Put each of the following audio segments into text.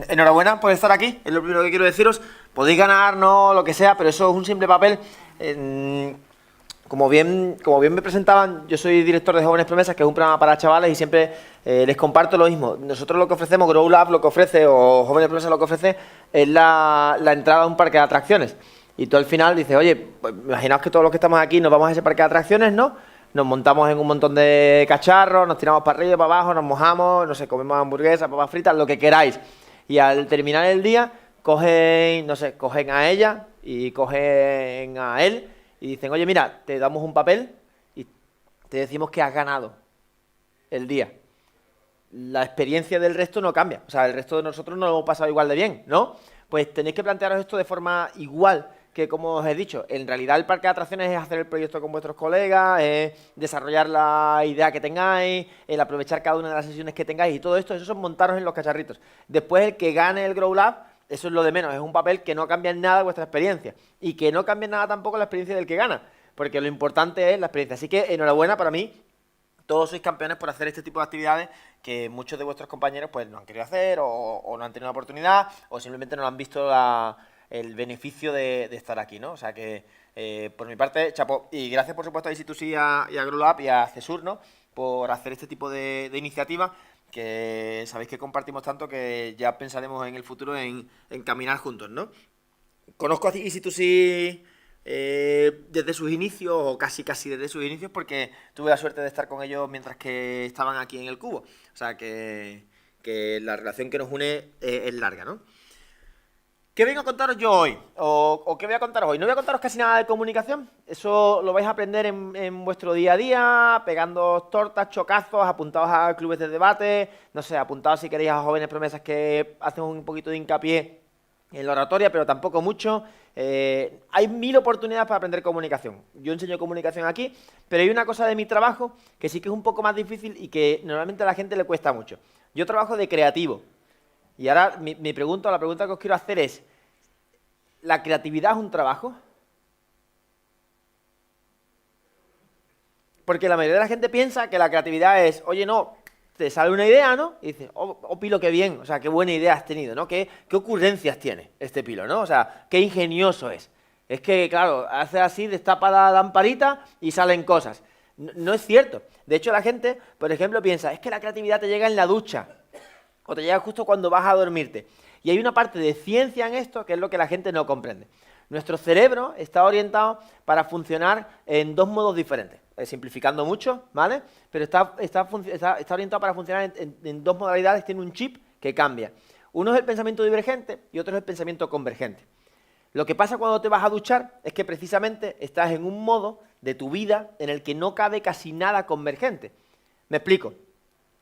Enhorabuena por estar aquí, es lo primero que quiero deciros. Podéis ganar, no, lo que sea, pero eso es un simple papel. Como bien me presentaban, yo soy director de Jóvenes Promesas, que es un programa para chavales, y siempre les comparto lo mismo. Nosotros lo que ofrecemos, Grow Lab lo que ofrece, o Jóvenes Promesas lo que ofrece, es la entrada a un parque de atracciones. Y tú al final dices, oye, pues, imaginaos que todos los que estamos aquí nos vamos a ese parque de atracciones, ¿no? Nos montamos en un montón de cacharros, nos tiramos para arriba, para abajo, nos mojamos, no sé, comemos hamburguesas, papas fritas, lo que queráis. Y al terminar el día, cogen, no sé, cogen a ella y cogen a él y dicen, oye, mira, te damos un papel y te decimos que has ganado el día. La experiencia del resto no cambia. O sea, el resto de nosotros no lo hemos pasado igual de bien, ¿no? Pues tenéis que plantearos esto de forma igual que, como os he dicho, en realidad el parque de atracciones es hacer el proyecto con vuestros colegas, es desarrollar la idea que tengáis, el aprovechar cada una de las sesiones que tengáis y todo esto, eso son montaros en los cacharritos. Después el que gane el Grow Lab, eso es lo de menos, es un papel que no cambia en nada vuestra experiencia y que no cambia en nada tampoco la experiencia del que gana, porque lo importante es la experiencia. Así que enhorabuena para mí. Todos sois campeones por hacer este tipo de actividades que muchos de vuestros compañeros pues no han querido hacer o no han tenido la oportunidad o simplemente no han visto el beneficio de estar aquí, ¿no? O sea que, por mi parte, chapo. Y gracias, por supuesto, a Easy2C y a GrowUp y a Cesur, ¿no? Por hacer este tipo de iniciativas que sabéis que compartimos tanto que ya pensaremos en el futuro en caminar juntos, ¿no? Conozco a Easy2C desde sus inicios, o casi desde sus inicios, porque tuve la suerte de estar con ellos mientras que estaban aquí en el Cubo. O sea que la relación que nos une es larga, ¿no? ¿Qué vengo a contaros yo hoy? ¿O qué voy a contaros hoy? No voy a contaros casi nada de comunicación. Eso lo vais a aprender en vuestro día a día, pegando tortas, chocazos, apuntados a clubes de debate, no sé, apuntados si queréis a Jóvenes Promesas, que hacen un poquito de hincapié en la oratoria, pero tampoco mucho. Hay 1000 oportunidades para aprender comunicación. Yo enseño comunicación aquí, pero hay una cosa de mi trabajo que sí que es un poco más difícil y que normalmente a la gente le cuesta mucho. Yo trabajo de creativo. Y ahora la pregunta que os quiero hacer es, ¿la creatividad es un trabajo? Porque la mayoría de la gente piensa que la creatividad es, oye, no, te sale una idea, ¿no? Y dices, oh, Pilo, qué bien, o sea, qué buena idea has tenido, ¿no? ¿Qué ocurrencias tiene este Pilo, ¿no? O sea, qué ingenioso es. Es que, claro, hace así, destapa la lamparita y salen cosas. No, no es cierto. De hecho, la gente, por ejemplo, piensa, es que la creatividad te llega en la ducha o te llega justo cuando vas a dormirte. Y hay una parte de ciencia en esto que es lo que la gente no comprende. Nuestro cerebro está orientado para funcionar en dos modos diferentes, simplificando mucho, ¿vale? Pero está orientado para funcionar en dos modalidades, tiene un chip que cambia. Uno es el pensamiento divergente y otro es el pensamiento convergente. Lo que pasa cuando te vas a duchar es que precisamente estás en un modo de tu vida en el que no cabe casi nada convergente. Me explico.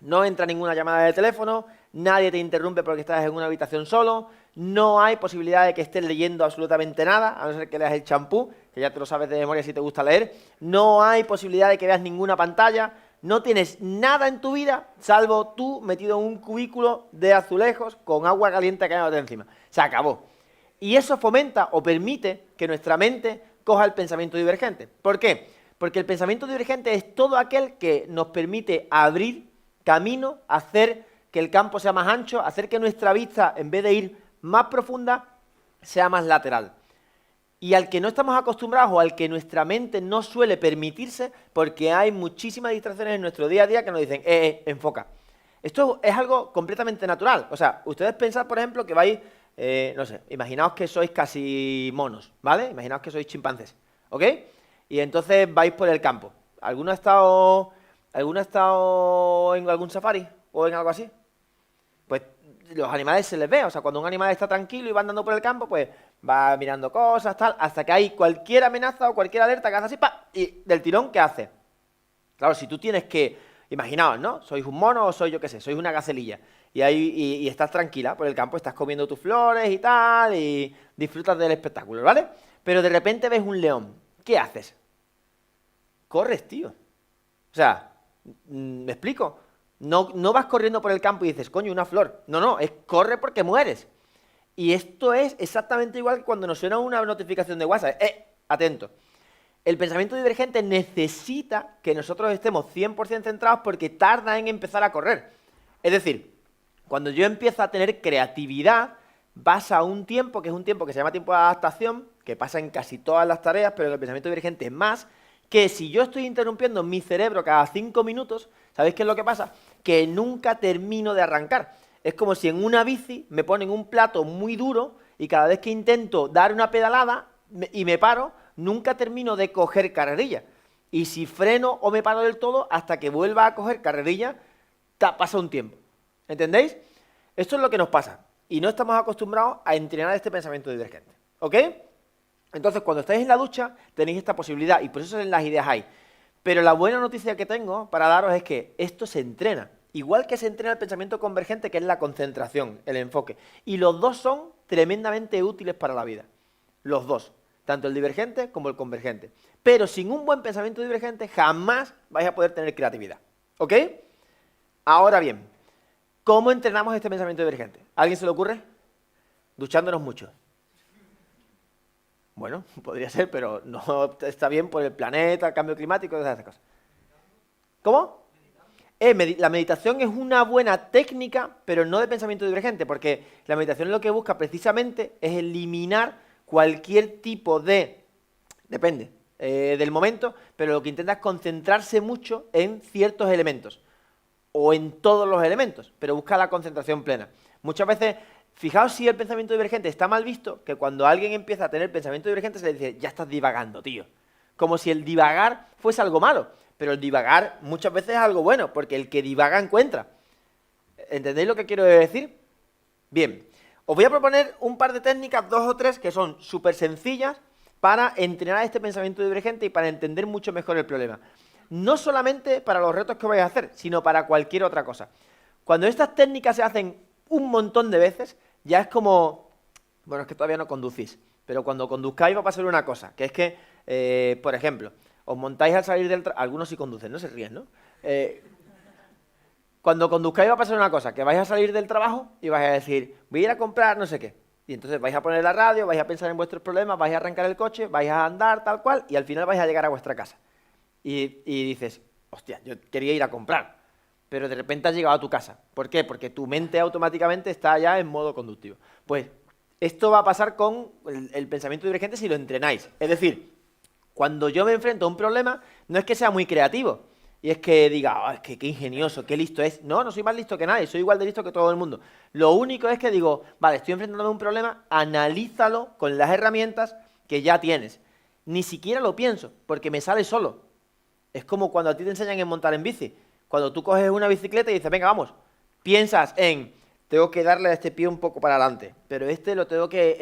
No entra ninguna llamada de teléfono, nadie te interrumpe porque estás en una habitación solo, no hay posibilidad de que estés leyendo absolutamente nada, a no ser que leas el champú, que ya te lo sabes de memoria si te gusta leer, no hay posibilidad de que veas ninguna pantalla, no tienes nada en tu vida, salvo tú metido en un cubículo de azulejos con agua caliente cayéndote encima. Se acabó. Y eso fomenta o permite que nuestra mente coja el pensamiento divergente. ¿Por qué? Porque el pensamiento divergente es todo aquel que nos permite abrir camino, hacer que el campo sea más ancho, hacer que nuestra vista, en vez de ir más profunda, sea más lateral. Y al que no estamos acostumbrados o al que nuestra mente no suele permitirse, porque hay muchísimas distracciones en nuestro día a día que nos dicen, enfoca. Esto es algo completamente natural. O sea, ustedes pensad, por ejemplo, que vais, no sé, imaginaos que sois casi monos, ¿vale? Imaginaos que sois chimpancés, ¿ok? Y entonces vais por el campo. ¿Alguno ha estado en algún safari o en algo así? Pues los animales se les ve, o sea, cuando un animal está tranquilo y va andando por el campo, pues va mirando cosas, tal, hasta que hay cualquier amenaza o cualquier alerta que hace así, ¡pa! Y del tirón, ¿qué hace? Claro, si tú tienes que, imaginaos, ¿no? Sois un mono o sois, yo qué sé, sois una gacelilla, y estás tranquila por el campo, estás comiendo tus flores y tal, y disfrutas del espectáculo, ¿vale? Pero de repente ves un león, ¿qué haces? Corres, tío. O sea, ¿me explico? No vas corriendo por el campo y dices, coño, una flor. No, es corre porque mueres. Y esto es exactamente igual que cuando nos suena una notificación de WhatsApp. Atento. El pensamiento divergente necesita que nosotros estemos 100% centrados porque tarda en empezar a correr. Es decir, Cuando yo empiezo a tener creatividad, pasa un tiempo, que es un tiempo que se llama tiempo de adaptación, que pasa en casi todas las tareas, pero en el pensamiento divergente es más, que si yo estoy interrumpiendo mi cerebro cada 5 minutos, ¿sabéis qué es lo que pasa? Que nunca termino de arrancar. Es como si en una bici me ponen un plato muy duro y cada vez que intento dar una pedalada y me paro, nunca termino de coger carrerilla. Y si freno o me paro del todo, hasta que vuelva a coger carrerilla, pasa un tiempo. ¿Entendéis? Esto es lo que nos pasa. Y no estamos acostumbrados a entrenar este pensamiento divergente. ¿Ok? Entonces, cuando estáis en la ducha, tenéis esta posibilidad, y por eso en las ideas hay. Pero la buena noticia que tengo para daros es que esto se entrena. Igual que se entrena el pensamiento convergente, que es la concentración, el enfoque. Y los dos son tremendamente útiles para la vida. Los dos. Tanto el divergente como el convergente. Pero sin un buen pensamiento divergente, jamás vais a poder tener creatividad. ¿Ok? Ahora bien, ¿cómo entrenamos este pensamiento divergente? ¿A alguien se le ocurre? Duchándonos mucho. Bueno, podría ser, pero no está bien por el planeta, el cambio climático, todas esas cosas. ¿Cómo? La meditación es una buena técnica, pero no de pensamiento divergente, porque la meditación lo que busca precisamente es eliminar cualquier tipo de... Depende del momento, pero lo que intenta es concentrarse mucho en ciertos elementos, o en todos los elementos, pero busca la concentración plena. Muchas veces... Fijaos si el pensamiento divergente está mal visto, que cuando alguien empieza a tener pensamiento divergente se le dice, ya estás divagando, tío. Como si el divagar fuese algo malo. Pero el divagar muchas veces es algo bueno, porque el que divaga encuentra. ¿Entendéis lo que quiero decir? Bien, os voy a proponer un par de técnicas, 2 o 3, que son súper sencillas para entrenar este pensamiento divergente y para entender mucho mejor el problema. No solamente para los retos que vais a hacer, sino para cualquier otra cosa. Cuando estas técnicas se hacen un montón de veces, ya es como... Bueno, es que todavía no conducís, pero cuando conduzcáis va a pasar una cosa, que es que, por ejemplo, os montáis al salir del trabajo... Algunos sí conducen, no se ríen, ¿no? Cuando conduzcáis va a pasar una cosa, que vais a salir del trabajo y vais a decir, voy a ir a comprar no sé qué. Y entonces vais a poner la radio, vais a pensar en vuestros problemas, vais a arrancar el coche, vais a andar tal cual, y al final vais a llegar a vuestra casa. Y dices, hostia, yo quería ir a comprar, pero de repente has llegado a tu casa. ¿Por qué? Porque tu mente automáticamente está ya en modo conductivo. Pues esto va a pasar con el pensamiento divergente si lo entrenáis. Es decir, cuando yo me enfrento a un problema, no es que sea muy creativo, y es que diga, oh, es que qué ingenioso, qué listo es. No, no soy más listo que nadie, soy igual de listo que todo el mundo. Lo único es que digo, vale, estoy enfrentándome a un problema, analízalo con las herramientas que ya tienes. Ni siquiera lo pienso, porque me sale solo. Es como cuando a ti te enseñan a montar en bici. Cuando tú coges una bicicleta y dices, venga, vamos, piensas en, tengo que darle a este pie un poco para adelante, pero este no tengo que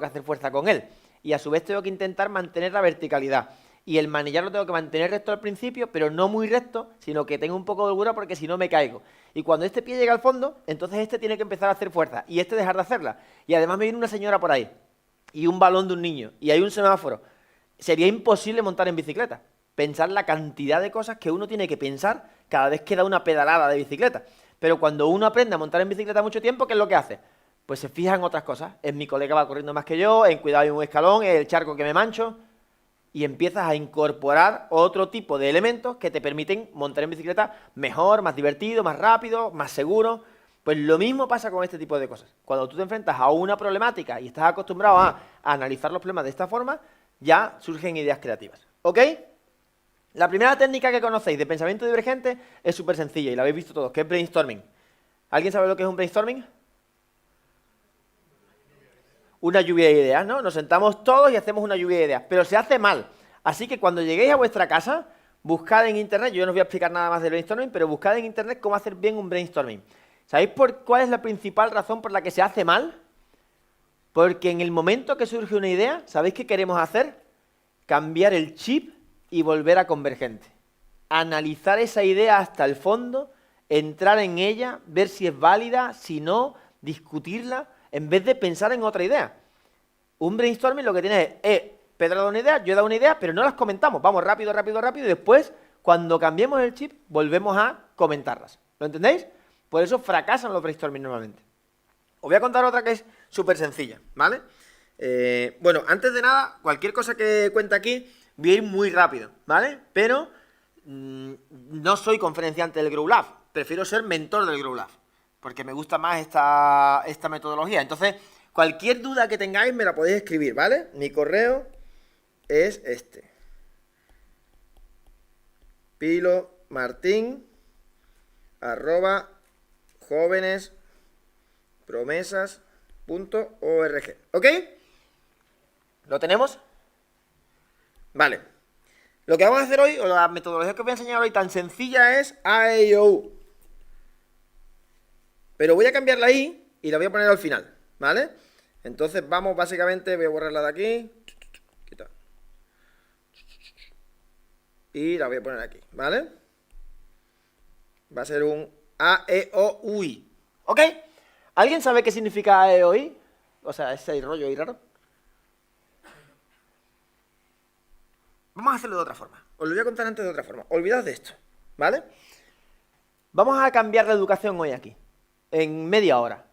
hacer fuerza con él. Y a su vez tengo que intentar mantener la verticalidad. Y el manillar lo tengo que mantener recto al principio, pero no muy recto, sino que tengo un poco de holgura porque si no me caigo. Y cuando este pie llega al fondo, entonces este tiene que empezar a hacer fuerza y este dejar de hacerla. Y además me viene una señora por ahí, y un balón de un niño, y hay un semáforo. Sería imposible montar en bicicleta. Pensar la cantidad de cosas que uno tiene que pensar cada vez que da una pedalada de bicicleta. Pero cuando uno aprende a montar en bicicleta mucho tiempo, ¿qué es lo que hace? Pues se fija en otras cosas. En mi colega va corriendo más que yo, en cuidado hay un escalón, en el charco que me mancho. Y empiezas a incorporar otro tipo de elementos que te permiten montar en bicicleta mejor, más divertido, más rápido, más seguro. Pues lo mismo pasa con este tipo de cosas. Cuando tú te enfrentas a una problemática y estás acostumbrado a analizar los problemas de esta forma, ya surgen ideas creativas. ¿Ok? La primera técnica que conocéis de pensamiento divergente es súper sencilla y la habéis visto todos, que es brainstorming. ¿Alguien sabe lo que es un brainstorming? Una lluvia de ideas, ¿no? Nos sentamos todos y hacemos una lluvia de ideas, pero se hace mal. Así que cuando lleguéis a vuestra casa, buscad en internet, yo no os voy a explicar nada más del brainstorming, pero buscad en internet cómo hacer bien un brainstorming. ¿Sabéis cuál es la principal razón por la que se hace mal? Porque en el momento que surge una idea, ¿sabéis qué queremos hacer? Cambiar el chip y volver a convergente. Analizar esa idea hasta el fondo, entrar en ella, ver si es válida, si no, discutirla, en vez de pensar en otra idea. Un brainstorming lo que tiene es, Pedro ha dado una idea, yo he dado una idea, pero no las comentamos. Vamos rápido, rápido, rápido, y después, cuando cambiemos el chip, volvemos a comentarlas. ¿Lo entendéis? Por eso fracasan los brainstorming normalmente. Os voy a contar otra que es súper sencilla, ¿vale? Bueno, antes de nada, cualquier cosa que cuente aquí, voy a ir muy rápido, ¿vale? Pero no soy conferenciante del Grow Lab, prefiero ser mentor del Grow Lab. porque me gusta más esta metodología. Entonces, cualquier duda que tengáis me la podéis escribir, ¿vale? Mi correo es este. pilomartin@jovenespromesas.org. ¿Ok? ¿Lo tenemos? Vale. Lo que vamos a hacer hoy, o la metodología que os voy a enseñar hoy tan sencilla es A-E-I-O-U. Pero voy a cambiar la I y la voy a poner al final, ¿vale? Entonces vamos, básicamente, voy a borrarla de aquí. Quita. Y la voy a poner aquí, ¿vale? Va a ser un A-E-O-U-I. ¿Ok? ¿Alguien sabe qué significa A-E-O-I? O sea, ese rollo ahí raro. Vamos a hacerlo de otra forma. Os lo voy a contar antes de otra forma. Olvidaos de esto, ¿vale? Vamos a cambiar la educación hoy aquí, en media hora.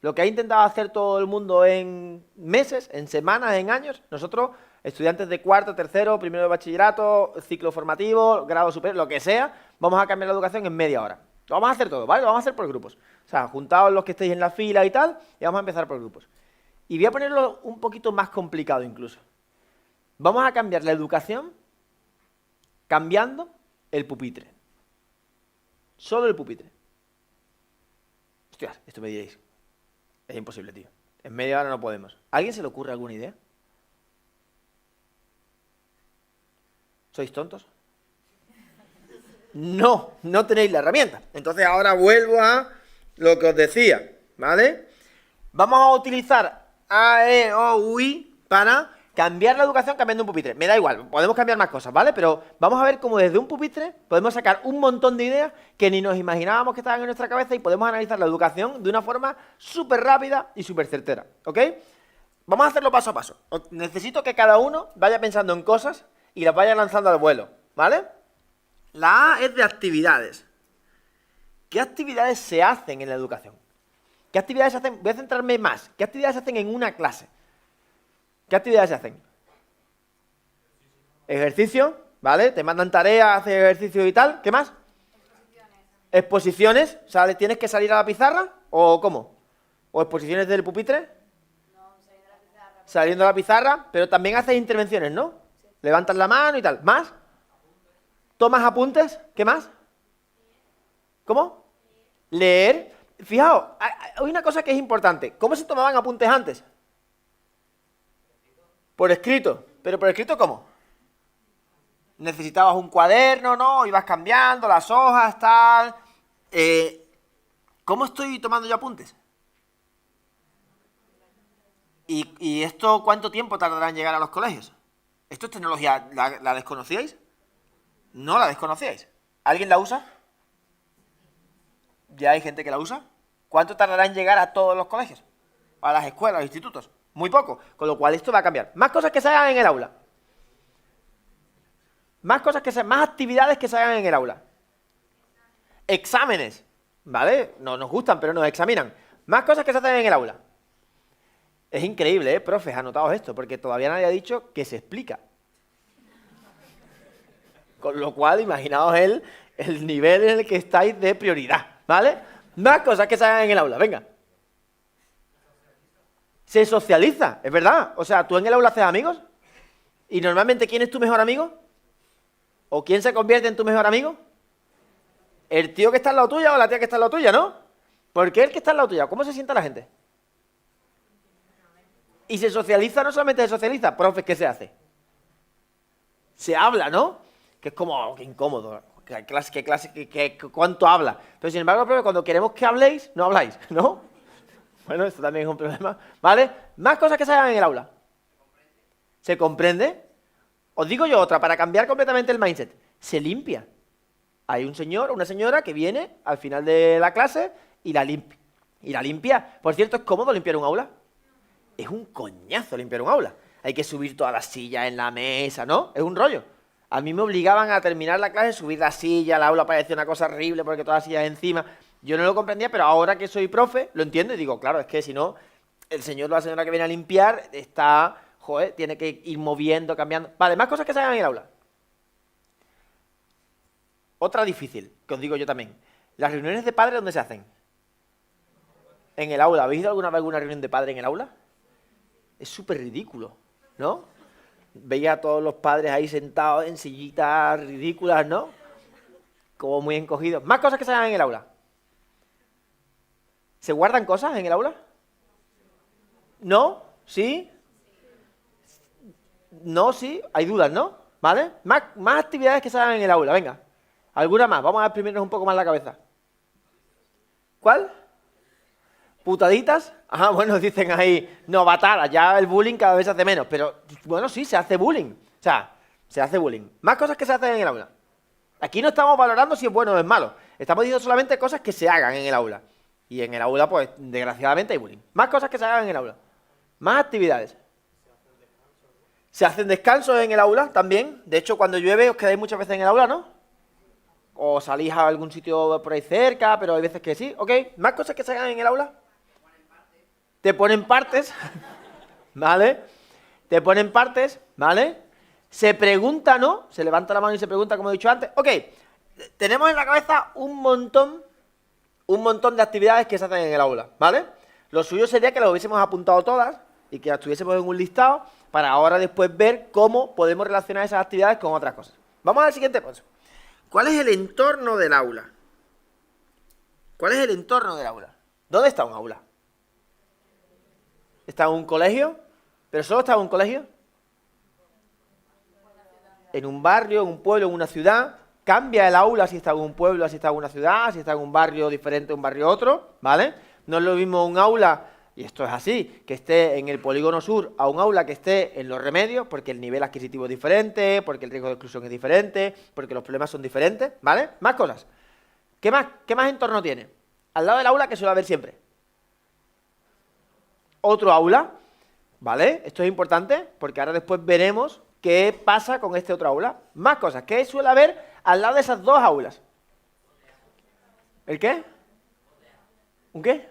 Lo que ha intentado hacer todo el mundo en meses, en semanas, en años, nosotros, estudiantes de cuarto, tercero, primero de bachillerato, ciclo formativo, grado superior, lo que sea, vamos a cambiar la educación en media hora. Lo vamos a hacer todo, ¿vale? Lo vamos a hacer por grupos. O sea, juntaos los que estéis en la fila y tal, y vamos a empezar por grupos. Y voy a ponerlo un poquito más complicado incluso. Vamos a cambiar la educación cambiando el pupitre. Solo el pupitre. Hostias, esto me diréis. Es imposible, tío. En media hora no podemos. ¿A alguien se le ocurre alguna idea? ¿Sois tontos? No, no tenéis la herramienta. Entonces ahora vuelvo a lo que os decía, ¿vale? Vamos a utilizar A-E-O-U-I para cambiar la educación cambiando un pupitre. Me da igual, podemos cambiar más cosas, ¿vale? Pero vamos a ver cómo desde un pupitre podemos sacar un montón de ideas que ni nos imaginábamos que estaban en nuestra cabeza y podemos analizar la educación de una forma súper rápida y súper certera, ¿ok? Vamos a hacerlo paso a paso. Necesito que cada uno vaya pensando en cosas y las vaya lanzando al vuelo, ¿vale? La A es de actividades. ¿Qué actividades se hacen en la educación? ¿Qué actividades se hacen? Voy a centrarme más. ¿Qué actividades se hacen en una clase? ¿Qué actividades se hacen? Ejercicio, ¿vale? Te mandan tareas, haces ejercicio y tal. ¿Qué más? Exposiciones. O sea, ¿tienes que salir a la pizarra? ¿O cómo? ¿O exposiciones del pupitre? No, saliendo a la pizarra. Saliendo a la pizarra, pero también haces intervenciones, ¿no? Sí. Levantas la mano y tal. ¿Más? ¿Tomas apuntes? ¿Qué más? ¿Cómo? Leer. Fijaos, hay una cosa que es importante. ¿Cómo se tomaban apuntes antes? Por escrito. ¿Pero por escrito cómo? Necesitabas un cuaderno, ¿no? Ibas cambiando las hojas, tal. ¿Cómo estoy tomando yo apuntes? ¿Y esto cuánto tiempo tardará en llegar a los colegios? ¿Esto es tecnología? ¿La desconocíais? ¿No la desconocíais? ¿Alguien la usa? ¿Ya hay gente que la usa? ¿Cuánto tardará en llegar a todos los colegios? A las escuelas, a los institutos. Muy poco. Con lo cual esto va a cambiar. Más cosas que se hagan en el aula. Más actividades que se hagan en el aula. Exámenes. ¿Vale? No nos gustan, pero nos examinan. Más cosas que se hacen en el aula. Es increíble, profes, anotaos esto, porque todavía nadie ha dicho que se explica. Con lo cual, imaginaos el nivel en el que estáis de prioridad, ¿vale? Más cosas que se hagan en el aula, venga. Se socializa, es verdad. O sea, ¿tú en el aula haces amigos? ¿Y normalmente quién es tu mejor amigo? ¿O quién se convierte en tu mejor amigo? El tío que está al lado tuyo o la tía que está al lado tuya, ¿no? ¿Por qué el que está al lado tuya? ¿Cómo se sienta la gente? Y se socializa, no solamente se socializa, profes, ¿qué se hace? Se habla, ¿no? Que es como, qué incómodo, ¿cuánto habla? Pero sin embargo, profe, cuando queremos que habléis, no habláis, ¿no? Bueno, esto también es un problema, ¿vale? Más cosas que se hagan en el aula. ¿Se comprende? Os digo yo otra, para cambiar completamente el mindset. Se limpia. Hay un señor o una señora que viene al final de la clase y la limpia. Y la limpia. Por cierto, ¿es cómodo limpiar un aula? Es un coñazo limpiar un aula. Hay que subir todas las sillas en la mesa, ¿no? Es un rollo. A mí me obligaban a terminar la clase, subir la silla, el aula parecía una cosa horrible porque todas las sillas encima. Yo no lo comprendía, pero ahora que soy profe, lo entiendo y digo, claro, es que si no, el señor o la señora que viene a limpiar está, joder, tiene que ir moviendo, cambiando. Vale, más cosas que se hagan en el aula. Otra difícil, que os digo yo también. Las reuniones de padres, ¿dónde se hacen? en el aula. ¿Habéis ido alguna vez a alguna reunión de padres en el aula? Es súper ridículo, ¿no? Veía a todos los padres ahí sentados en sillitas ridículas, ¿no? Como muy encogidos. Más cosas que se hagan en el aula. ¿Se guardan cosas en el aula? ¿No? ¿Sí? No, sí. Hay dudas, ¿no? ¿Vale? Más actividades que se hagan en el aula, venga. ¿Alguna más? Vamos a exprimirnos un poco más la cabeza. ¿Cuál? ¿Putaditas? Ajá, bueno, dicen ahí, novatadas, ya el bullying cada vez se hace menos, pero bueno, sí, se hace bullying. O sea, se hace bullying. Más cosas que se hacen en el aula. Aquí no estamos valorando si es bueno o es malo. Estamos diciendo solamente cosas que se hagan en el aula. Y en el aula, pues, desgraciadamente hay bullying. Más cosas que se hagan en el aula. Más actividades. Se hacen descansos en el aula también. De hecho, cuando llueve os quedáis muchas veces en el aula, ¿no? O salís a algún sitio por ahí cerca, pero hay veces que sí. ¿Ok? ¿Más cosas que se hagan en el aula? Te ponen partes. ¿Vale? Te ponen partes, ¿vale? Se pregunta, ¿no? Se levanta la mano y se pregunta, como he dicho antes. Ok, tenemos en la cabeza un montón de actividades que se hacen en el aula, ¿vale? Lo suyo sería que las hubiésemos apuntado todas y que las tuviésemos en un listado para ahora después ver cómo podemos relacionar esas actividades con otras cosas. Vamos al siguiente paso. ¿Cuál es el entorno del aula? ¿Cuál es el entorno del aula? ¿Dónde está un aula? ¿Está en un colegio? ¿Pero solo está en un colegio? En un barrio, en un pueblo, en una ciudad. Cambia el aula si está en un pueblo, si está en una ciudad, si está en un barrio diferente, un barrio otro, ¿vale? No es lo mismo un aula, y esto es así, que esté en el polígono sur a un aula que esté en Los Remedios, porque el nivel adquisitivo es diferente, porque el riesgo de exclusión es diferente, porque los problemas son diferentes, ¿vale? Más cosas. ¿Qué más entorno tiene? Al lado del aula que suele haber siempre. Otro aula, ¿vale? Esto es importante porque ahora después veremos qué pasa con este otro aula. Más cosas. ¿Qué suele haber al lado de esas dos aulas? ¿El qué? ¿Un qué?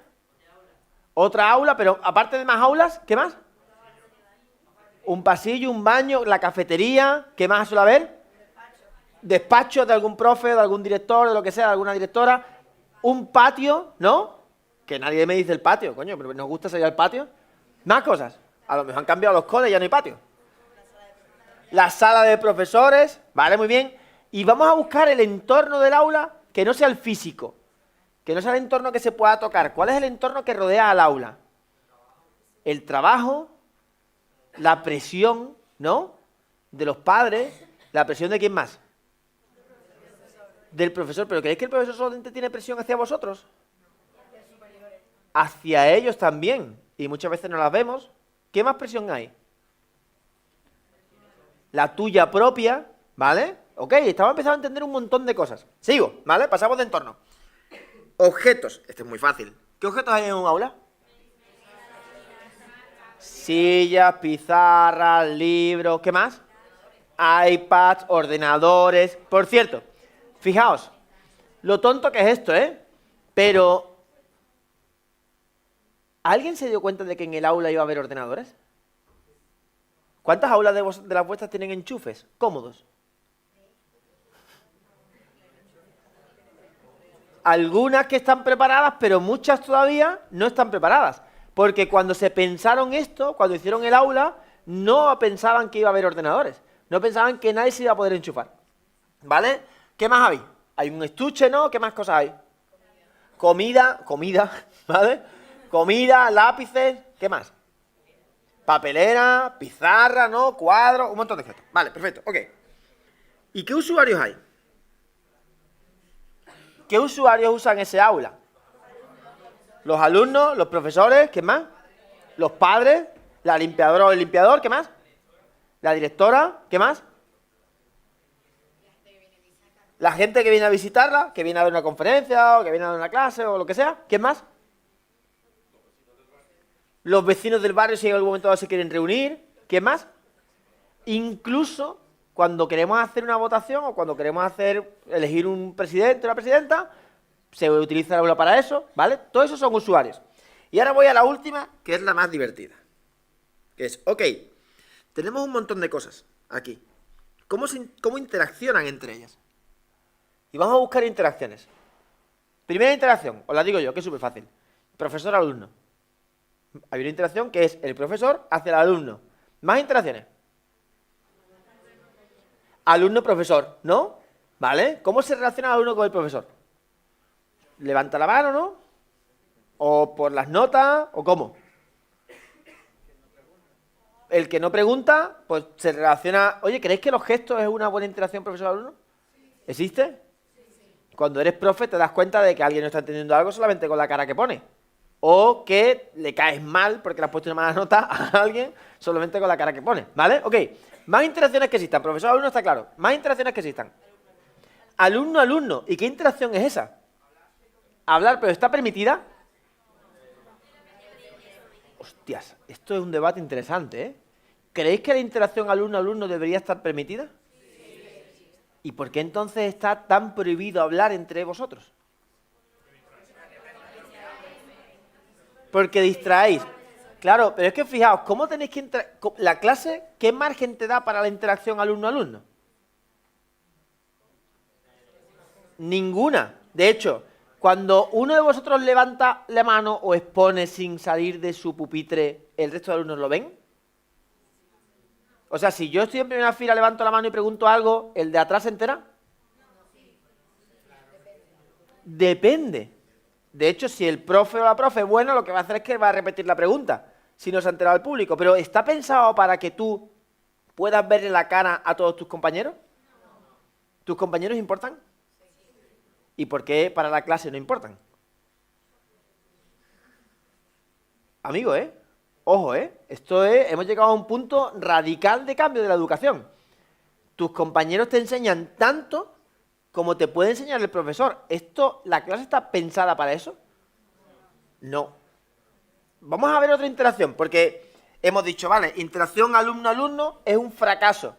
Otra aula, pero aparte de más aulas, ¿qué más? Un pasillo, un baño, la cafetería. ¿Qué más suele haber? Despacho de algún profe, de algún director, de lo que sea, de alguna directora. Un patio, ¿no? Que nadie me dice el patio, coño, pero nos gusta salir al patio. Más cosas. A lo mejor han cambiado los coles y ya no hay patio. La sala de profesores, vale, muy bien. Y vamos a buscar el entorno del aula que no sea el físico, que no sea el entorno que se pueda tocar. ¿Cuál es el entorno que rodea al aula? El trabajo, la presión, ¿no? De los padres, la presión de quién más. Del profesor. ¿Pero creéis que el profesor solamente tiene presión hacia vosotros? Hacia ellos también. Y muchas veces no las vemos. ¿Qué más presión hay? La tuya propia, ¿vale? Ok, estamos empezando a entender un montón de cosas. Sigo, ¿vale? Pasamos de entorno. Objetos. Este es muy fácil. ¿Qué objetos hay en un aula? Sillas, pizarras, libros. ¿Qué más? iPads, ordenadores. Por cierto, fijaos, lo tonto que es esto, ¿eh? Pero ¿alguien se dio cuenta de que en el aula iba a haber ordenadores? ¿Cuántas aulas de las vuestras tienen enchufes cómodos? Algunas que están preparadas, pero muchas todavía no están preparadas. Porque cuando se pensaron esto, cuando hicieron el aula, no pensaban que iba a haber ordenadores. No pensaban que nadie se iba a poder enchufar. ¿Vale? ¿Qué más hay? Hay un estuche, ¿no? ¿Qué más cosas hay? Comida, ¿vale? Comida, lápices, ¿qué más? Papelera, pizarra, ¿no? Cuadros, un montón de objetos. Vale, perfecto, ok. ¿Y qué usuarios hay? ¿Qué usuarios usan ese aula? Los alumnos, los profesores, ¿qué más? Los padres, la limpiadora o el limpiador, ¿qué más? La directora, ¿qué más? La gente que viene a visitarla, que viene a dar una conferencia, o que viene a dar una clase, o lo que sea, ¿quién más? Los vecinos del barrio, si en algún momento se quieren reunir, ¿quién más? Incluso cuando queremos hacer una votación o cuando queremos elegir un presidente o una presidenta, se utiliza el aula para eso, ¿vale? Todos esos son usuarios. Y ahora voy a la última, que es la más divertida. Que es, ok, tenemos un montón de cosas aquí. ¿Cómo interaccionan entre ellas? Y vamos a buscar interacciones. Primera interacción, os la digo yo, que es súper fácil. Profesor-alumno. Hay una interacción que es el profesor hacia el alumno. Más interacciones. Alumno-profesor, ¿no? ¿Vale? ¿Cómo se relaciona el alumno con el profesor? ¿Levanta la mano, no? ¿O por las notas? ¿O cómo? El que no pregunta, pues se relaciona... Oye, ¿creéis que los gestos es una buena interacción profesor-alumno? ¿Existe? Cuando eres profe te das cuenta de que alguien no está entendiendo algo solamente con la cara que pone. O que le caes mal porque le has puesto una mala nota a alguien solamente con la cara que pone, ¿vale? Ok, más interacciones que existan. Profesor-alumno está claro. Más interacciones que existan. Alumno-alumno. ¿Y qué interacción es esa? Hablar, pero ¿está permitida? Hostias, esto es un debate interesante, ¿eh? ¿Creéis que la interacción alumno-alumno debería estar permitida? ¿Y por qué entonces está tan prohibido hablar entre vosotros? Porque distraéis. Claro, pero es que fijaos, ¿cómo tenéis que la clase, qué margen te da para la interacción alumno-alumno? Ninguna. De hecho, cuando uno de vosotros levanta la mano o expone sin salir de su pupitre, ¿el resto de alumnos lo ven? O sea, si yo estoy en primera fila, levanto la mano y pregunto algo, ¿el de atrás se entera? Depende. De hecho, si el profe o la profe es bueno, lo que va a hacer es que va a repetir la pregunta, si no se ha enterado el público. Pero ¿está pensado para que tú puedas verle la cara a todos tus compañeros? ¿Tus compañeros importan? ¿Y por qué para la clase no importan? Amigo, ¿eh? Ojo, ¿eh? Hemos llegado a un punto radical de cambio de la educación. Tus compañeros te enseñan tanto como te puede enseñar el profesor. ¿La clase está pensada para eso? No. Vamos a ver otra interacción, porque hemos dicho, vale, interacción alumno-alumno es un fracaso,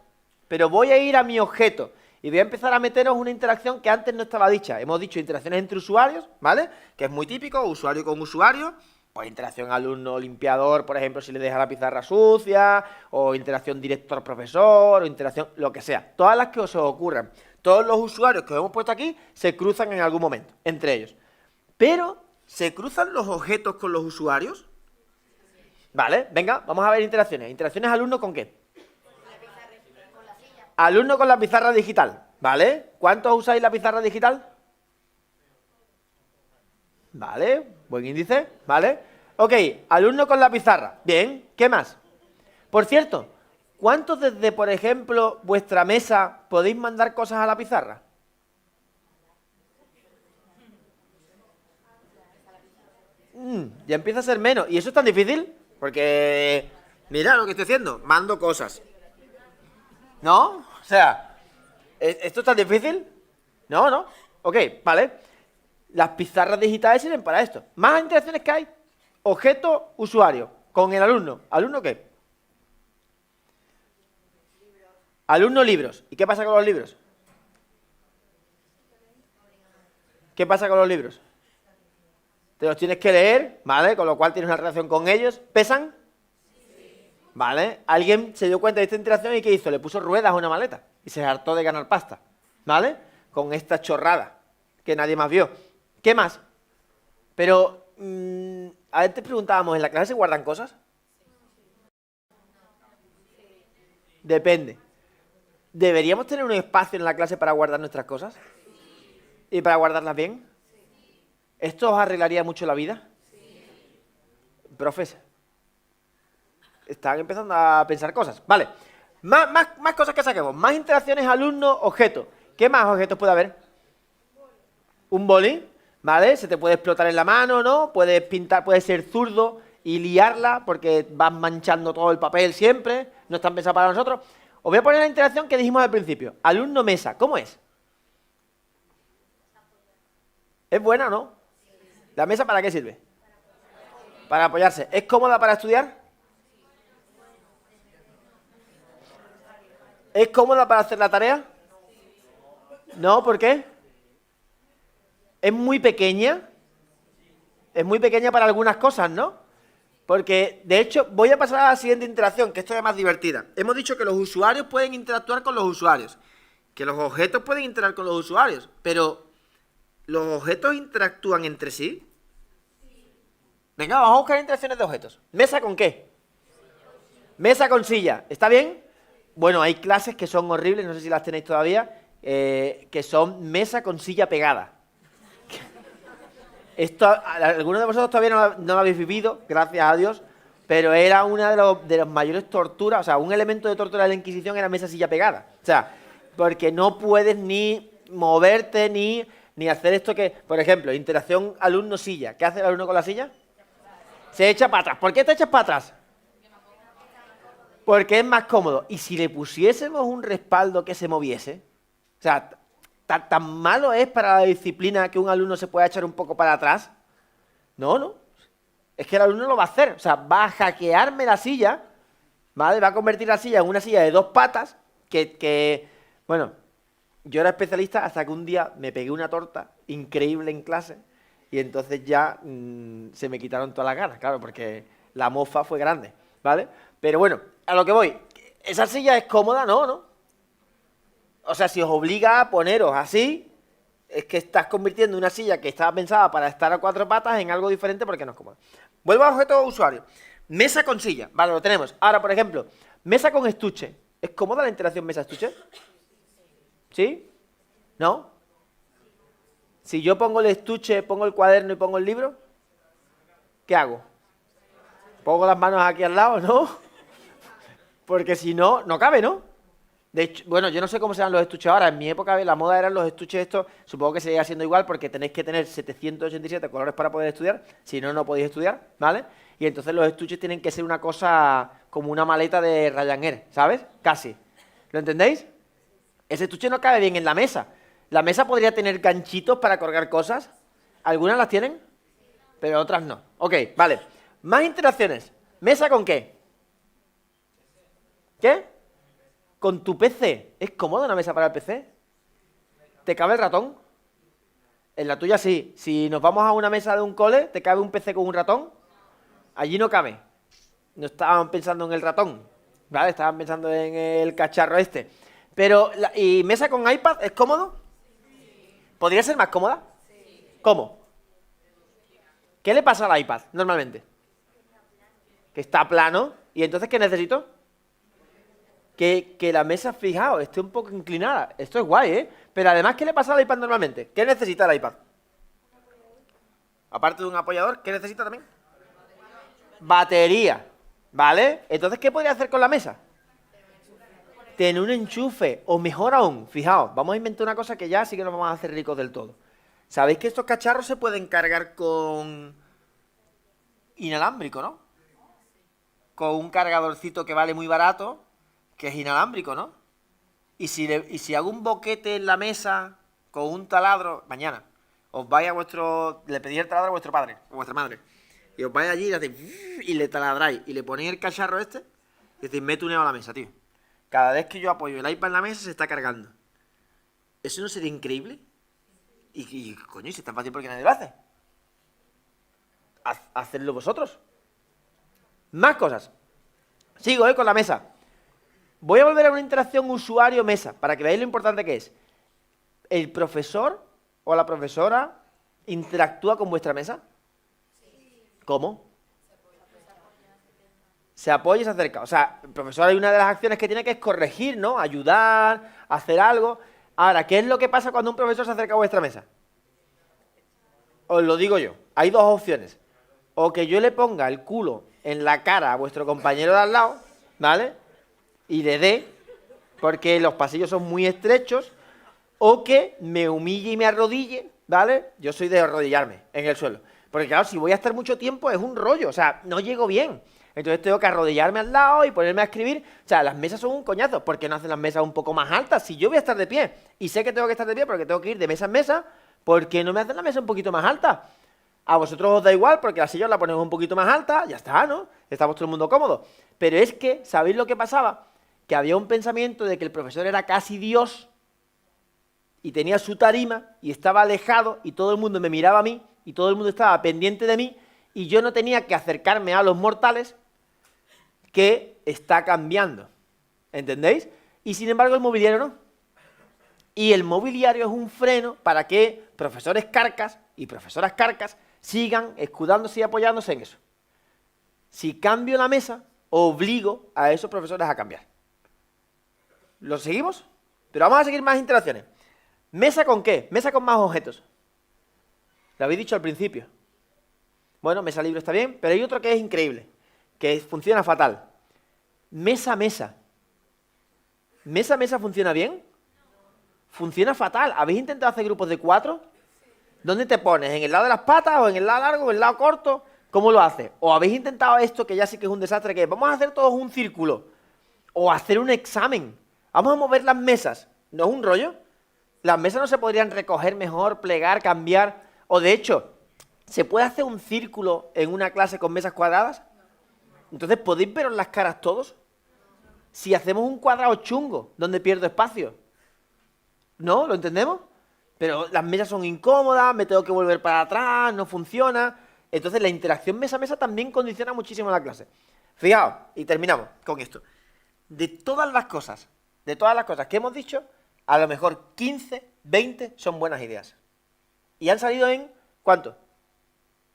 pero voy a ir a mi objeto y voy a empezar a meteros una interacción que antes no estaba dicha. Hemos dicho interacciones entre usuarios, ¿vale? Que es muy típico, usuario con usuario. Pues interacción alumno-limpiador, por ejemplo, si le deja la pizarra sucia, o interacción director-profesor, o interacción, lo que sea. Todas las que os ocurran. Todos los usuarios que os hemos puesto aquí se cruzan en algún momento, entre ellos. Pero, ¿se cruzan los objetos con los usuarios? Vale, venga, vamos a ver interacciones. ¿Interacciones alumno con qué? Alumno con la pizarra digital, ¿vale? ¿Cuántos usáis la pizarra digital? Vale, buen índice, ¿vale? Ok, alumno con la pizarra. Bien, ¿qué más? Por cierto, ¿cuántos desde, por ejemplo, vuestra mesa podéis mandar cosas a la pizarra? Ya empieza a ser menos. ¿Y eso es tan difícil? Porque, mira lo que estoy haciendo, mando cosas. ¿No? O sea, ¿esto es tan difícil? No, no. Ok, vale. Las pizarras digitales sirven para esto. Más interacciones que hay. Objeto, usuario. Con el alumno. ¿Alumno qué? Alumno, libros. ¿Y qué pasa con los libros? ¿Qué pasa con los libros? Te los tienes que leer, ¿vale? Con lo cual tienes una relación con ellos. ¿Pesan? ¿Vale? Alguien se dio cuenta de esta interacción y ¿qué hizo? Le puso ruedas a una maleta. Y se hartó de ganar pasta. ¿Vale? Con esta chorrada que nadie más vio. ¿Qué más? Pero, antes preguntábamos, ¿en la clase se guardan cosas? Depende. ¿Deberíamos tener un espacio en la clase para guardar nuestras cosas? ¿Y para guardarlas bien? ¿Esto os arreglaría mucho la vida? Profes, están empezando a pensar cosas. Vale, más cosas que saquemos. Más interacciones alumno-objeto. ¿Qué más objetos puede haber? Un boli. ¿Vale? Se te puede explotar en la mano, ¿no? Puedes pintar, puedes ser zurdo y liarla porque vas manchando todo el papel siempre. No están pensados para nosotros. Os voy a poner la interacción que dijimos al principio. Alumno-mesa. ¿Cómo es? ¿Es buena o no? ¿La mesa para qué sirve? Para apoyarse. ¿Es cómoda para estudiar? ¿Es cómoda para hacer la tarea? No, ¿por qué? Es muy pequeña para algunas cosas, ¿no? Porque, de hecho, voy a pasar a la siguiente interacción, que esto es más divertida. Hemos dicho que los usuarios pueden interactuar con los usuarios, que los objetos pueden interactuar con los usuarios, pero ¿los objetos interactúan entre sí? Venga, vamos a buscar interacciones de objetos. ¿Mesa con qué? Mesa con silla. ¿Está bien? Bueno, hay clases que son horribles, no sé si las tenéis todavía, que son mesa con silla pegada. Esto, algunos de vosotros todavía no lo habéis vivido, gracias a Dios, pero era una de las mayores torturas, o sea, un elemento de tortura de la Inquisición era mesa-silla pegada. O sea, porque no puedes ni moverte ni hacer esto que, por ejemplo, interacción alumno-silla. ¿Qué hace el alumno con la silla? Se echa para atrás. ¿Por qué te echas para atrás? Porque es más cómodo. Y si le pusiésemos un respaldo que se moviese, o sea, tan malo es para la disciplina que un alumno se pueda echar un poco para atrás. No. Es que el alumno lo va a hacer. O sea, va a hackearme la silla, ¿vale? Va a convertir la silla en una silla de 2 patas bueno, yo era especialista hasta que un día me pegué una torta increíble en clase y entonces ya se me quitaron todas las ganas, claro, porque la mofa fue grande, ¿vale? Pero bueno, a lo que voy, ¿esa silla es cómoda? No. O sea, si os obliga a poneros así, es que estás convirtiendo una silla que estaba pensada para estar a 4 patas en algo diferente porque no es cómoda. Vuelvo a objeto usuario. Mesa con silla, vale, lo tenemos. Ahora, por ejemplo, mesa con estuche. ¿Es cómoda la interacción mesa-estuche? ¿Sí? ¿No? Si yo pongo el estuche, pongo el cuaderno y pongo el libro, ¿qué hago? Pongo las manos aquí al lado, ¿no? Porque si no, no cabe, ¿no? De hecho, bueno, yo no sé cómo serán los estuches ahora. En mi época la moda eran los estuches estos. Supongo que seguirá siendo igual porque tenéis que tener 787 colores para poder estudiar. Si no, no podéis estudiar, ¿vale? Y entonces los estuches tienen que ser una cosa como una maleta de Ryanair, ¿sabes? Casi. ¿Lo entendéis? Ese estuche no cabe bien en la mesa. La mesa podría tener ganchitos para colgar cosas. ¿Algunas las tienen? Pero otras no. Ok, vale. Más interacciones. ¿Mesa con qué? ¿Qué? Con tu PC. ¿Es cómoda una mesa para el PC? ¿Te cabe el ratón? En la tuya sí. Si nos vamos a una mesa de un cole, ¿te cabe un PC con un ratón? Allí no cabe. No estaban pensando en el ratón, ¿vale? Estaban pensando en el cacharro este. Pero, ¿y mesa con iPad es cómodo? ¿Podría ser más cómoda? ¿Cómo? ¿Qué le pasa al iPad normalmente? Que está plano. ¿Y entonces qué necesito? Que la mesa, fijaos, esté un poco inclinada. Esto es guay, ¿eh? Pero además, ¿qué le pasa al iPad normalmente? ¿Qué necesita el iPad? Aparte de un apoyador, ¿qué necesita también? Batería, ¿vale? Entonces, ¿qué podría hacer con la mesa? Tener un enchufe, o mejor aún, fijaos, vamos a inventar una cosa que ya sí que nos vamos a hacer ricos del todo. ¿Sabéis que estos cacharros se pueden cargar con inalámbrico, no? Con un cargadorcito que vale muy barato, que es inalámbrico, ¿no? Y si hago un boquete en la mesa con un taladro, mañana, os vais le pedís el taladro a vuestro padre o vuestra madre, y os vais allí y le hacéis, y le taladráis, y le ponéis el cacharro este, y decís, me he tuneado la mesa, tío. Cada vez que yo apoyo el iPad en la mesa se está cargando. ¿Eso no sería increíble? Y coño, si es tan fácil, ¿por qué nadie lo hace? Hacedlo vosotros. Más cosas. Sigo, con la mesa. Voy a volver a una interacción usuario-mesa, para que veáis lo importante que es. ¿El profesor o la profesora interactúa con vuestra mesa? ¿Cómo? Se apoya y se acerca. O sea, el profesor hay una de las acciones que tiene que es corregir, ¿no? Ayudar, hacer algo. Ahora, ¿qué es lo que pasa cuando un profesor se acerca a vuestra mesa? Os lo digo yo. Hay 2 opciones. O que yo le ponga el culo en la cara a vuestro compañero de al lado, ¿vale? Y le dé, porque los pasillos son muy estrechos, o que me humille y me arrodille, ¿vale? Yo soy de arrodillarme en el suelo. Porque claro, si voy a estar mucho tiempo es un rollo, o sea, no llego bien. Entonces tengo que arrodillarme al lado y ponerme a escribir. O sea, las mesas son un coñazo. ¿Por qué no hacen las mesas un poco más altas? Si yo voy a estar de pie y sé que tengo que estar de pie porque tengo que ir de mesa en mesa, ¿por qué no me hacen la mesa un poquito más alta? A vosotros os da igual porque la silla la ponemos un poquito más alta, ya está, ¿no? Estamos todo el mundo cómodo. Pero es que, ¿sabéis lo que pasaba? Que había un pensamiento de que el profesor era casi Dios y tenía su tarima y estaba alejado y todo el mundo me miraba a mí y todo el mundo estaba pendiente de mí y yo no tenía que acercarme a los mortales que está cambiando, ¿entendéis? Y sin embargo el mobiliario no. Y el mobiliario es un freno para que profesores carcas y profesoras carcas sigan escudándose y apoyándose en eso. Si cambio la mesa, obligo a esos profesores a cambiar. ¿Lo seguimos? Pero vamos a seguir más interacciones. ¿Mesa con qué? Mesa con más objetos. Lo habéis dicho al principio. Bueno, mesa libre está bien, pero hay otro que es increíble, que funciona fatal. Mesa-mesa. ¿Mesa-mesa funciona bien? Funciona fatal. ¿Habéis intentado hacer grupos de 4? ¿Dónde te pones? ¿En el lado de las patas o en el lado largo o en el lado corto? ¿Cómo lo haces? ¿O habéis intentado esto que ya sí que es un desastre, que es, vamos a hacer todos un círculo? O hacer un examen. Vamos a mover las mesas. ¿No es un rollo? Las mesas no se podrían recoger mejor, plegar, cambiar. O de hecho, ¿se puede hacer un círculo en una clase con mesas cuadradas? Entonces, ¿podéis veros las caras todos? Si hacemos un cuadrado chungo, donde pierdo espacio. ¿No? ¿Lo entendemos? Pero las mesas son incómodas, me tengo que volver para atrás, no funciona. Entonces, la interacción mesa a mesa también condiciona muchísimo la clase. Fijaos, y terminamos con esto. De todas las cosas que hemos dicho, a lo mejor 15, 20 son buenas ideas. Y han salido en, ¿cuánto?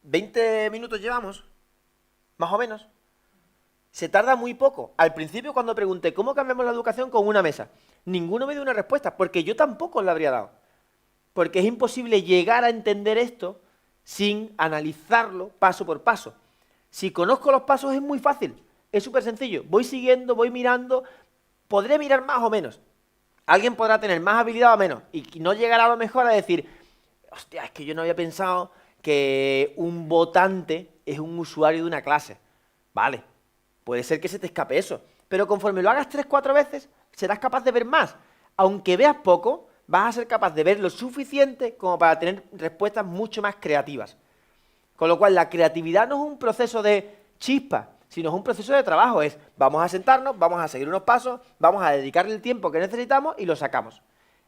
20 minutos llevamos, más o menos. Se tarda muy poco. Al principio, cuando pregunté cómo cambiamos la educación con una mesa, ninguno me dio una respuesta, porque yo tampoco la habría dado. Porque es imposible llegar a entender esto sin analizarlo paso por paso. Si conozco los pasos es muy fácil, es súper sencillo. Voy siguiendo, voy mirando, podré mirar más o menos. Alguien podrá tener más habilidad o menos y no llegará a lo mejor a decir, hostia, es que yo no había pensado que un votante es un usuario de una clase. Vale, puede ser que se te escape eso, pero conforme lo hagas 3, 4 veces, serás capaz de ver más. Aunque veas poco, vas a ser capaz de ver lo suficiente como para tener respuestas mucho más creativas. Con lo cual, la creatividad no es un proceso de chispa, sino es un proceso de trabajo. Es, vamos a sentarnos, vamos a seguir unos pasos, vamos a dedicarle el tiempo que necesitamos y lo sacamos.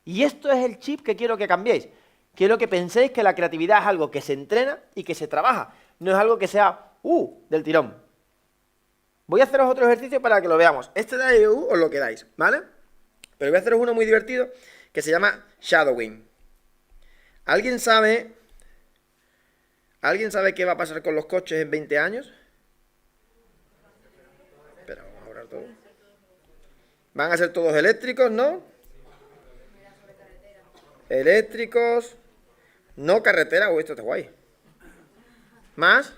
Y esto es el chip que quiero que cambiéis. Quiero que penséis que la creatividad es algo que se entrena y que se trabaja. No es algo que sea, del tirón. Voy a haceros otro ejercicio para que lo veamos. Este de ahí, os lo quedáis, ¿vale? Pero voy a haceros uno muy divertido que se llama shadowing. ¿Alguien sabe qué va a pasar con los coches en 20 años? Espera, vamos a hablar todo. Van a ser todos eléctricos, ¿no? Eléctricos. No carretera, esto está guay. Más.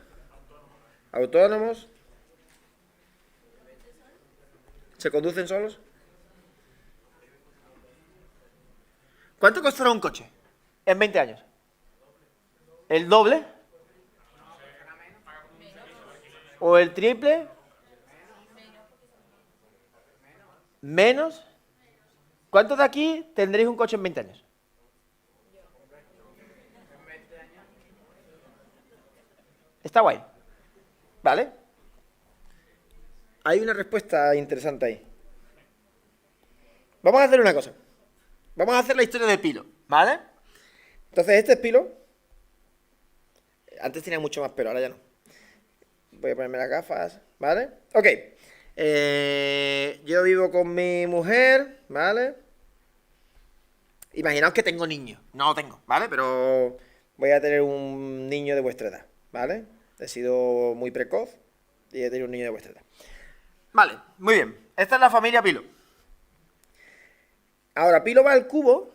Autónomos. ¿Se conducen solos? ¿Cuánto costará un coche en 20 años? ¿El doble? ¿O el triple? ¿Menos? ¿Cuántos de aquí tendréis un coche en 20 años? Está guay. ¿Vale? Hay una respuesta interesante ahí. Vamos a hacer una cosa. Vamos a hacer la historia de Pilo, ¿vale? Entonces, este es Pilo. Antes tenía mucho más pelo, ahora ya no. Voy a ponerme las gafas, ¿vale? Ok. Yo vivo con mi mujer, ¿vale? Imaginaos que tengo niños. No lo tengo, ¿vale? Pero voy a tener un niño de vuestra edad, ¿vale? He sido muy precoz y he tenido un niño de vuestra edad. Vale, muy bien. Esta es la familia Pilo. Ahora, Pilo va al cubo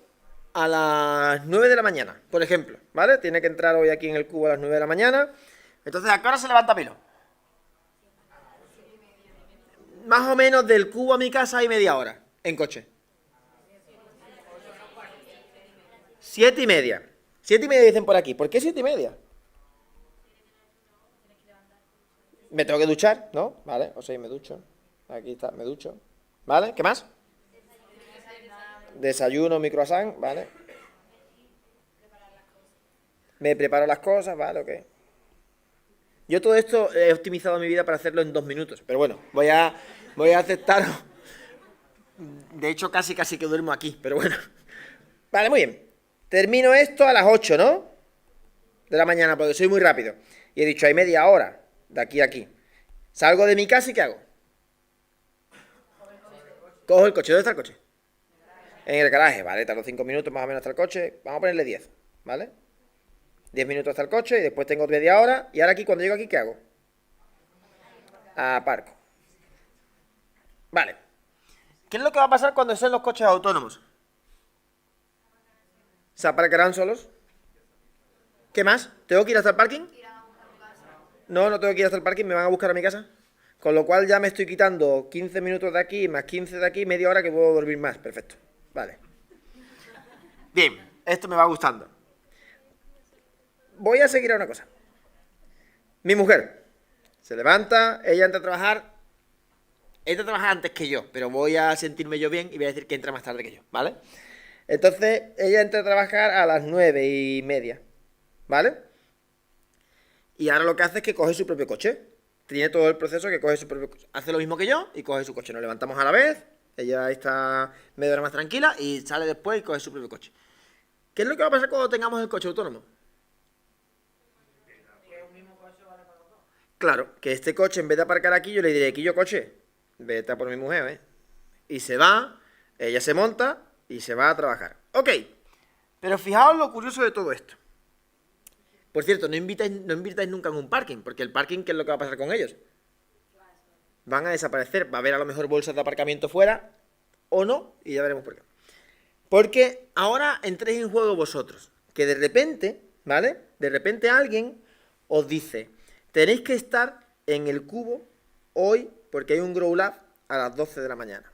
a las 9 de la mañana, por ejemplo, ¿vale? Tiene que entrar hoy aquí en el cubo a las 9 de la mañana. Entonces, ¿a qué hora se levanta Pilo? Más o menos del cubo a mi casa hay media hora, en coche. 7:30. 7:30 dicen por aquí. ¿Por qué 7:30? Me tengo que duchar, ¿no? Vale, o sea, me ducho. Aquí está, me ducho. ¿Vale? ¿Qué más? Desayuno, mi croissant, ¿vale? Me preparo las cosas, ¿vale? Ok. Yo todo esto he optimizado mi vida para hacerlo en 2 minutos, pero bueno, voy a aceptarlo. De hecho, casi que duermo aquí, pero bueno. Vale, muy bien. Termino esto a las 8, ¿no? De la mañana, porque soy muy rápido. Y he dicho, hay media hora de aquí a aquí. Salgo de mi casa y ¿qué hago? Cojo el coche. ¿Dónde está el coche? En el garaje, ¿vale? Tardo 5 minutos más o menos hasta el coche. Vamos a ponerle 10, ¿vale? 10 minutos hasta el coche y después tengo media hora. Y ahora aquí, cuando llego aquí, ¿qué hago? Aparco. Vale. ¿Qué es lo que va a pasar cuando sean los coches autónomos? ¿Se aparcarán solos? ¿Qué más? ¿Tengo que ir hasta el parking? No, no tengo que ir hasta el parking, me van a buscar a mi casa. Con lo cual ya me estoy quitando 15 minutos de aquí, más 15 de aquí, media hora que puedo dormir más. Perfecto. Vale. Bien, esto me va gustando. Voy a seguir a una cosa. Mi mujer se levanta, ella entra a trabajar. Entra a trabajar antes que yo, pero voy a sentirme yo bien y voy a decir que entra más tarde que yo, ¿vale? Entonces, ella entra a trabajar a las 9:30, ¿vale? Y ahora lo que hace es que coge su propio coche. Tiene todo el proceso que coge su propio coche. Hace lo mismo que yo y coge su coche. Nos levantamos a la vez, ella está media hora más tranquila y sale después y coge su propio coche. ¿Qué es lo que va a pasar cuando tengamos el coche autónomo? Claro, que este coche, en vez de aparcar aquí, yo le diré, aquí yo coche, vete a por mi mujer, ¿eh? Y se va, ella se monta y se va a trabajar. Ok, pero fijaos lo curioso de todo esto. Por cierto, no invirtáis nunca en un parking, porque el parking, ¿qué es lo que va a pasar con ellos? Van a desaparecer, va a haber a lo mejor bolsas de aparcamiento fuera, o no, y ya veremos por qué. Porque ahora entréis en juego vosotros, que de repente, ¿vale? De repente alguien os dice, tenéis que estar en el cubo hoy porque hay un Grow Lab a las 12 de la mañana.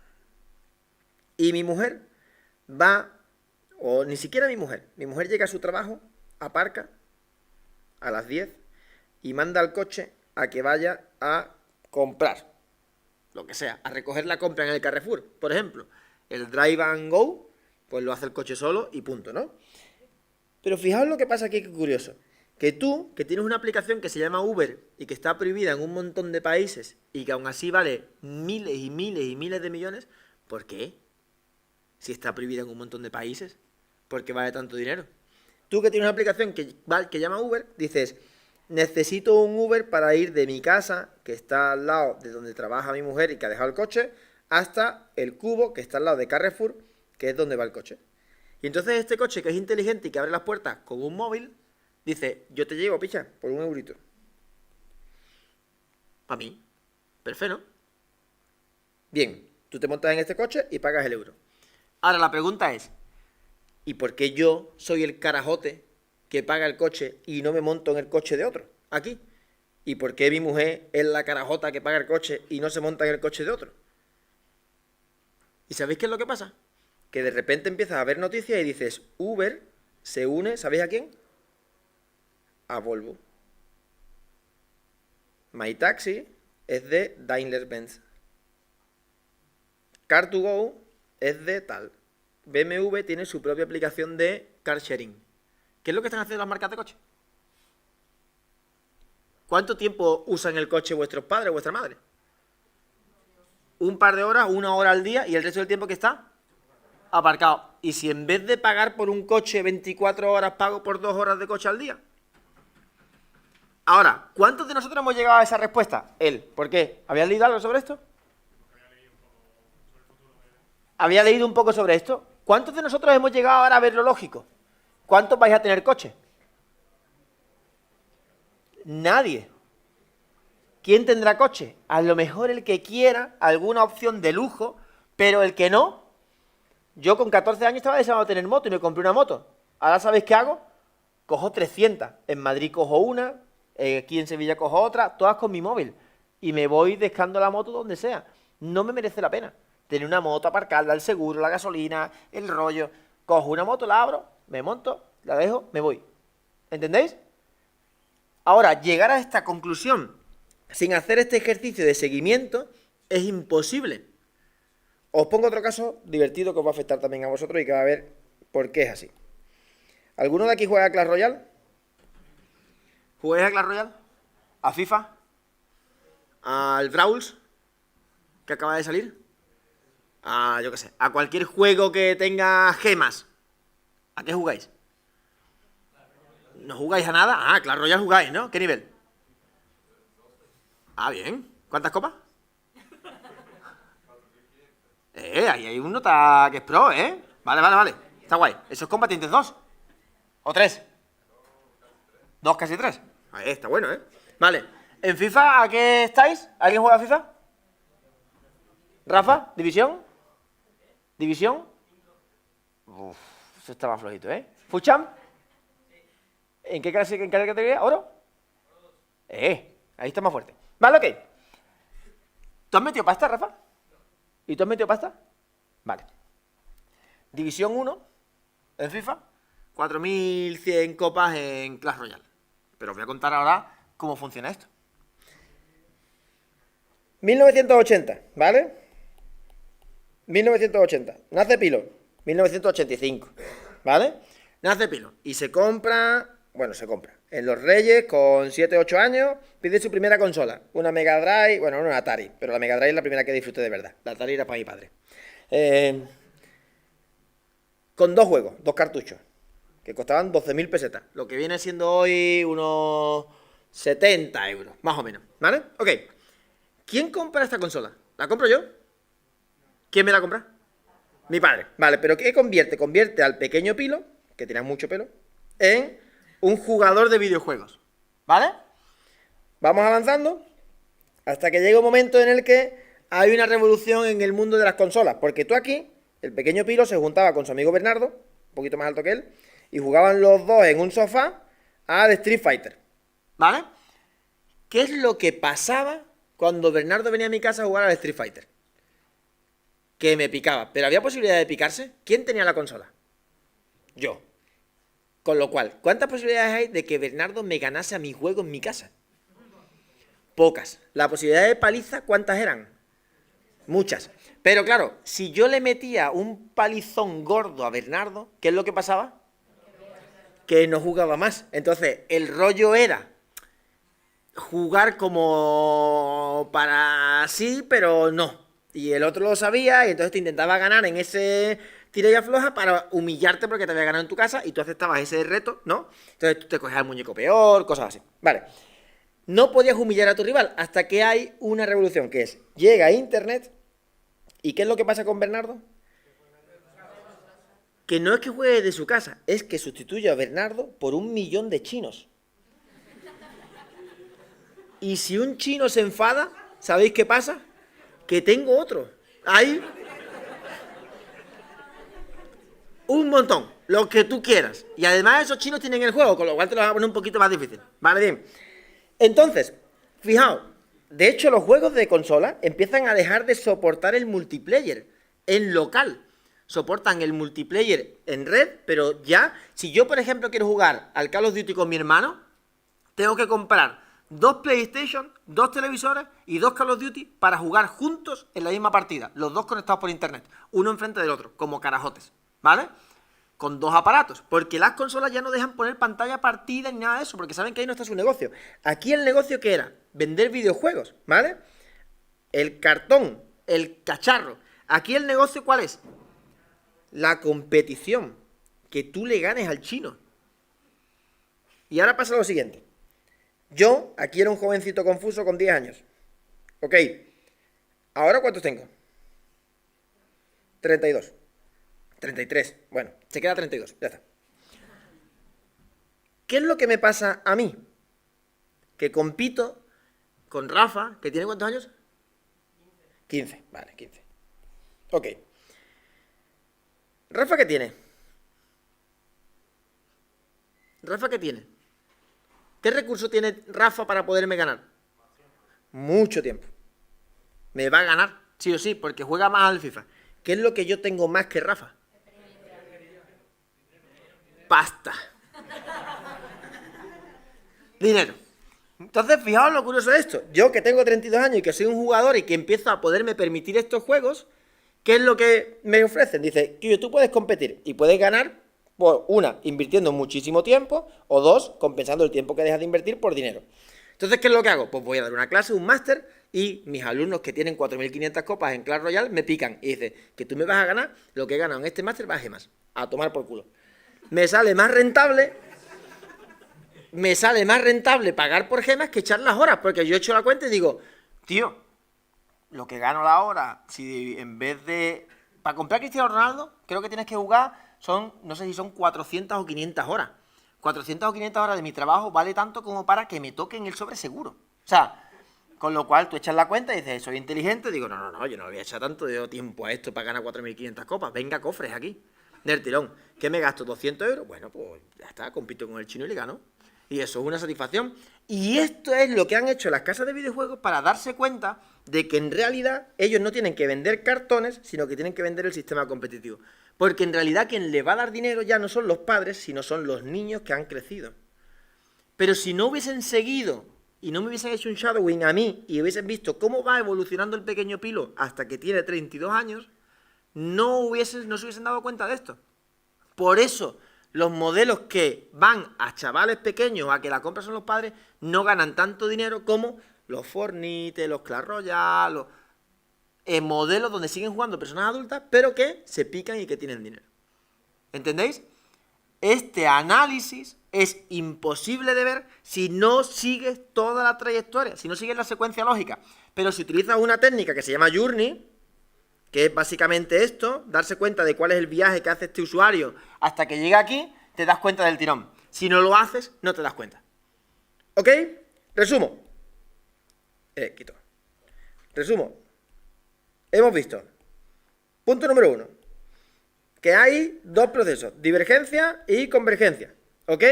Y mi mujer va, o ni siquiera mi mujer llega a su trabajo, aparca a las 10 y manda al coche a que vaya a comprar, lo que sea, a recoger la compra en el Carrefour, por ejemplo. El Drive and Go, pues lo hace el coche solo y punto, ¿no? Pero fijaos lo que pasa aquí, que curioso. Que tú, que tienes una aplicación que se llama Uber y que está prohibida en un montón de países y que aún así vale miles y miles y miles de millones, ¿por qué? Si está prohibida en un montón de países, ¿por qué vale tanto dinero? Tú que tienes una aplicación que llama Uber, dices, necesito un Uber para ir de mi casa, que está al lado de donde trabaja mi mujer y que ha dejado el coche, hasta el cubo, que está al lado de Carrefour, que es donde va el coche. Y entonces este coche, que es inteligente y que abre las puertas con un móvil, dice, yo te llevo, picha, por un eurito. Para mí. Perfecto, ¿no? Bien, tú te montas en este coche y pagas el euro. Ahora la pregunta es, ¿y por qué yo soy el carajote que paga el coche y no me monto en el coche de otro? Aquí. ¿Y por qué mi mujer es la carajota que paga el coche y no se monta en el coche de otro? ¿Y sabéis qué es lo que pasa? Que de repente empiezas a ver noticias y dices, Uber se une, ¿sabéis a quién? A Volvo. MyTaxi es de Daimler-Benz. Car2Go es de tal. BMW tiene su propia aplicación de car sharing. ¿Qué es lo que están haciendo las marcas de coche? ¿Cuánto tiempo usan el coche vuestros padres o vuestra madre? Un par de horas, 1 hora al día y el resto del tiempo que está aparcado. ¿Y si en vez de pagar por un coche 24 horas pago por 2 horas de coche al día? Ahora, ¿cuántos de nosotros hemos llegado a esa respuesta? Él. ¿Por qué? ¿Habías leído algo sobre esto? ¿Había leído un poco sobre esto? ¿Cuántos de nosotros hemos llegado ahora a ver lo lógico? ¿Cuántos vais a tener coche? Nadie. ¿Quién tendrá coche? A lo mejor el que quiera alguna opción de lujo, pero el que no. Yo con 14 años estaba deseando tener moto y me compré una moto. Ahora, ¿sabéis qué hago? Cojo 300. En Madrid cojo una, aquí en Sevilla cojo otra, todas con mi móvil. Y me voy dejando la moto donde sea. No me merece la pena tener una moto, aparcarla, el seguro, la gasolina, el rollo. Cojo una moto, la abro, me monto, la dejo, me voy. ¿Entendéis? Ahora, llegar a esta conclusión sin hacer este ejercicio de seguimiento es imposible. Os pongo otro caso divertido que os va a afectar también a vosotros y que va a ver por qué es así. ¿Alguno de aquí juega a Clash Royale? ¿Jugáis a Clash Royale? ¿A FIFA? ¿Al Brawls? ¿Que acaba de salir? Yo qué sé, a cualquier juego que tenga gemas. ¿A qué jugáis? ¿No jugáis a nada? Clash Royale jugáis, ¿no? ¿Qué nivel? Bien. ¿Cuántas copas? Ahí hay un nota que es pro, ¿eh? Vale. Está guay. ¿Eso es Combatientes 2? ¿O 3? 2 casi 3. Ahí está bueno, ¿eh? Vale. ¿En FIFA a qué estáis? ¿Alguien juega a FIFA? ¿Rafa? ¿División? ¿División? Uf, eso estaba flojito, ¿eh? ¿Fucham? ¿En qué clase, en qué categoría? ¿Oro? Ahí está más fuerte. Vale, ok. ¿Tú has metido pasta, Rafa? ¿Y tú has metido pasta? Vale. División 1 en FIFA, 4100 copas en Clash Royale. Pero os voy a contar ahora cómo funciona esto. 1980, ¿vale? 1980. Nace Pilo. 1985, ¿vale? Nace Pilo. Y se compra... Bueno, se compra. En Los Reyes, con 7 8 años, pide su primera consola. Una Mega Drive, bueno, no una Atari, pero la Mega Drive es la primera que disfruté de verdad. La Atari era para mi padre. Con 2 juegos, 2 cartuchos, que costaban 12.000 pesetas. Lo que viene siendo hoy unos 70 euros, más o menos, ¿vale? Ok. ¿Quién compra esta consola? ¿La compro yo? ¿Quién me la compra? Mi padre. Vale, pero ¿qué convierte? Convierte al pequeño Pilo, que tenía mucho pelo, en un jugador de videojuegos, ¿vale? Vamos avanzando hasta que llega un momento en el que hay una revolución en el mundo de las consolas, porque tú aquí, el pequeño Pilo se juntaba con su amigo Bernardo, un poquito más alto que él, y jugaban los dos en un sofá al Street Fighter, ¿vale? ¿Qué es lo que pasaba cuando Bernardo venía a mi casa a jugar al Street Fighter? Que me picaba, pero ¿había posibilidad de picarse? ¿Quién tenía la consola? Yo. Con lo cual, ¿cuántas posibilidades hay de que Bernardo me ganase a mi juego en mi casa? Pocas. ¿La posibilidad de paliza cuántas eran? Muchas. Pero claro, si yo le metía un palizón gordo a Bernardo, ¿qué es lo que pasaba? Que no jugaba más. Entonces, el rollo era jugar como para sí, pero no. Y el otro lo sabía y entonces te intentaba ganar en ese tira y afloja para humillarte porque te había ganado en tu casa y tú aceptabas ese reto, ¿no? Entonces tú te cogías el muñeco peor, cosas así. Vale. No podías humillar a tu rival hasta que hay una revolución, que es, llega Internet, ¿y qué es lo que pasa con Bernardo? Que no es que juegue de su casa, es que sustituye a Bernardo por 1.000.000 de chinos. Y si un chino se enfada, ¿sabéis qué pasa? Que tengo otro. Hay un montón, lo que tú quieras. Y además esos chinos tienen el juego, con lo cual te lo va a poner un poquito más difícil. Vale, bien. Entonces, fijaos, de hecho los juegos de consola empiezan a dejar de soportar el multiplayer en local. Soportan el multiplayer en red, pero ya, si yo por ejemplo quiero jugar al Call of Duty con mi hermano, tengo que comprar 2 PlayStation, 2 televisores y 2 Call of Duty para jugar juntos en la misma partida, los dos conectados por internet, uno enfrente del otro, como carajotes, ¿vale? Con 2 aparatos, porque las consolas ya no dejan poner pantalla partida ni nada de eso, porque saben que ahí no está su negocio. Aquí el negocio que era vender videojuegos, ¿vale? El cartón, el cacharro. Aquí el negocio ¿cuál es? La competición, que tú le ganes al chino. Y ahora pasa lo siguiente. Yo, aquí era un jovencito confuso con 10 años. Ok. ¿Ahora cuántos tengo? 32. 33. Bueno, se queda 32. Ya está. ¿Qué es lo que me pasa a mí? Que compito con Rafa, que tiene ¿cuántos años? 15. Vale, 15. Ok. ¿Rafa qué tiene? ¿Rafa qué tiene? ¿Qué recurso tiene Rafa para poderme ganar? Mucho tiempo. Me va a ganar, sí o sí, porque juega más al FIFA. ¿Qué es lo que yo tengo más que Rafa? Pasta. Dinero. Entonces, fijaos lo curioso de esto. Yo que tengo 32 años y que soy un jugador y que empiezo a poderme permitir estos juegos, ¿qué es lo que me ofrecen? Dice, tío, tú puedes competir y puedes ganar por una, invirtiendo muchísimo tiempo, o dos, compensando el tiempo que dejas de invertir por dinero. Entonces, ¿qué es lo que hago? Pues voy a dar una clase, un máster, y mis alumnos que tienen 4.500 copas en Clash Royale me pican y dicen que tú me vas a ganar lo que he ganado en este máster más gemas. A tomar por culo. Me sale más rentable pagar por gemas que echar las horas, porque yo echo la cuenta y digo, tío, lo que gano la hora, si en vez de... Para comprar a Cristiano Ronaldo, creo que tienes que jugar, no sé si son 400 o 500 horas. 400 o 500 horas de mi trabajo vale tanto como para que me toquen el sobre seguro. O sea, con lo cual tú echas la cuenta y dices, soy inteligente, digo, no, yo no voy a echar tanto de tiempo a esto para ganar 4.500 copas, venga, cofres aquí, del tirón. ¿Qué me gasto? ¿200 euros? Bueno, pues ya está, compito con el chino y le gano. Y eso es una satisfacción. Y esto es lo que han hecho las casas de videojuegos para darse cuenta de que en realidad ellos no tienen que vender cartones, sino que tienen que vender el sistema competitivo. Porque en realidad quien le va a dar dinero ya no son los padres, sino son los niños que han crecido. Pero si no hubiesen seguido y no me hubiesen hecho un shadowing a mí y hubiesen visto cómo va evolucionando el pequeño Pilo hasta que tiene 32 años, no se hubiesen dado cuenta de esto. Por eso los modelos que van a chavales pequeños a que la compra son los padres no ganan tanto dinero como los Fortnite, los Clash Royale, los modelos donde siguen jugando personas adultas, pero que se pican y que tienen dinero. ¿Entendéis? Este análisis es imposible de ver si no sigues toda la trayectoria, si no sigues la secuencia lógica. Pero si utilizas una técnica que se llama Journey, que es básicamente esto, darse cuenta de cuál es el viaje que hace este usuario hasta que llega aquí, te das cuenta del tirón. Si no lo haces, no te das cuenta. ¿Ok? Resumo. Resumo. Hemos visto, punto número 1, que hay dos procesos, divergencia y convergencia, ¿ok?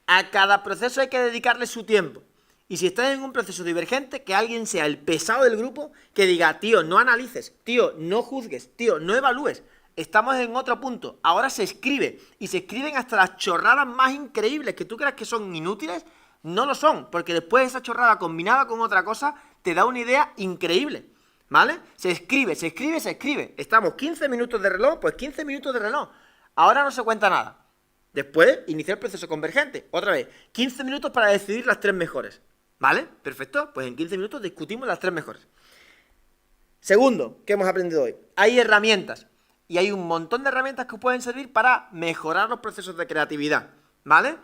A cada proceso hay que dedicarle su tiempo. Y si estás en un proceso divergente, que alguien sea el pesado del grupo que diga, tío, no analices, tío, no juzgues, tío, no evalúes. Estamos en otro punto. Ahora se escribe. Y se escriben hasta las chorradas más increíbles que tú creas que son inútiles, no lo son. Porque después esa chorrada combinada con otra cosa te da una idea increíble. ¿Vale? Se escribe. Estamos 15 minutos de reloj, pues 15 minutos de reloj. Ahora no se cuenta nada. Después, iniciar el proceso convergente. Otra vez, 15 minutos para decidir las 3 mejores. ¿Vale? Perfecto. Pues en 15 minutos discutimos las 3 mejores. Segundo, ¿qué hemos aprendido hoy? Hay herramientas. Y hay un montón de herramientas que os pueden servir para mejorar los procesos de creatividad. ¿Vale?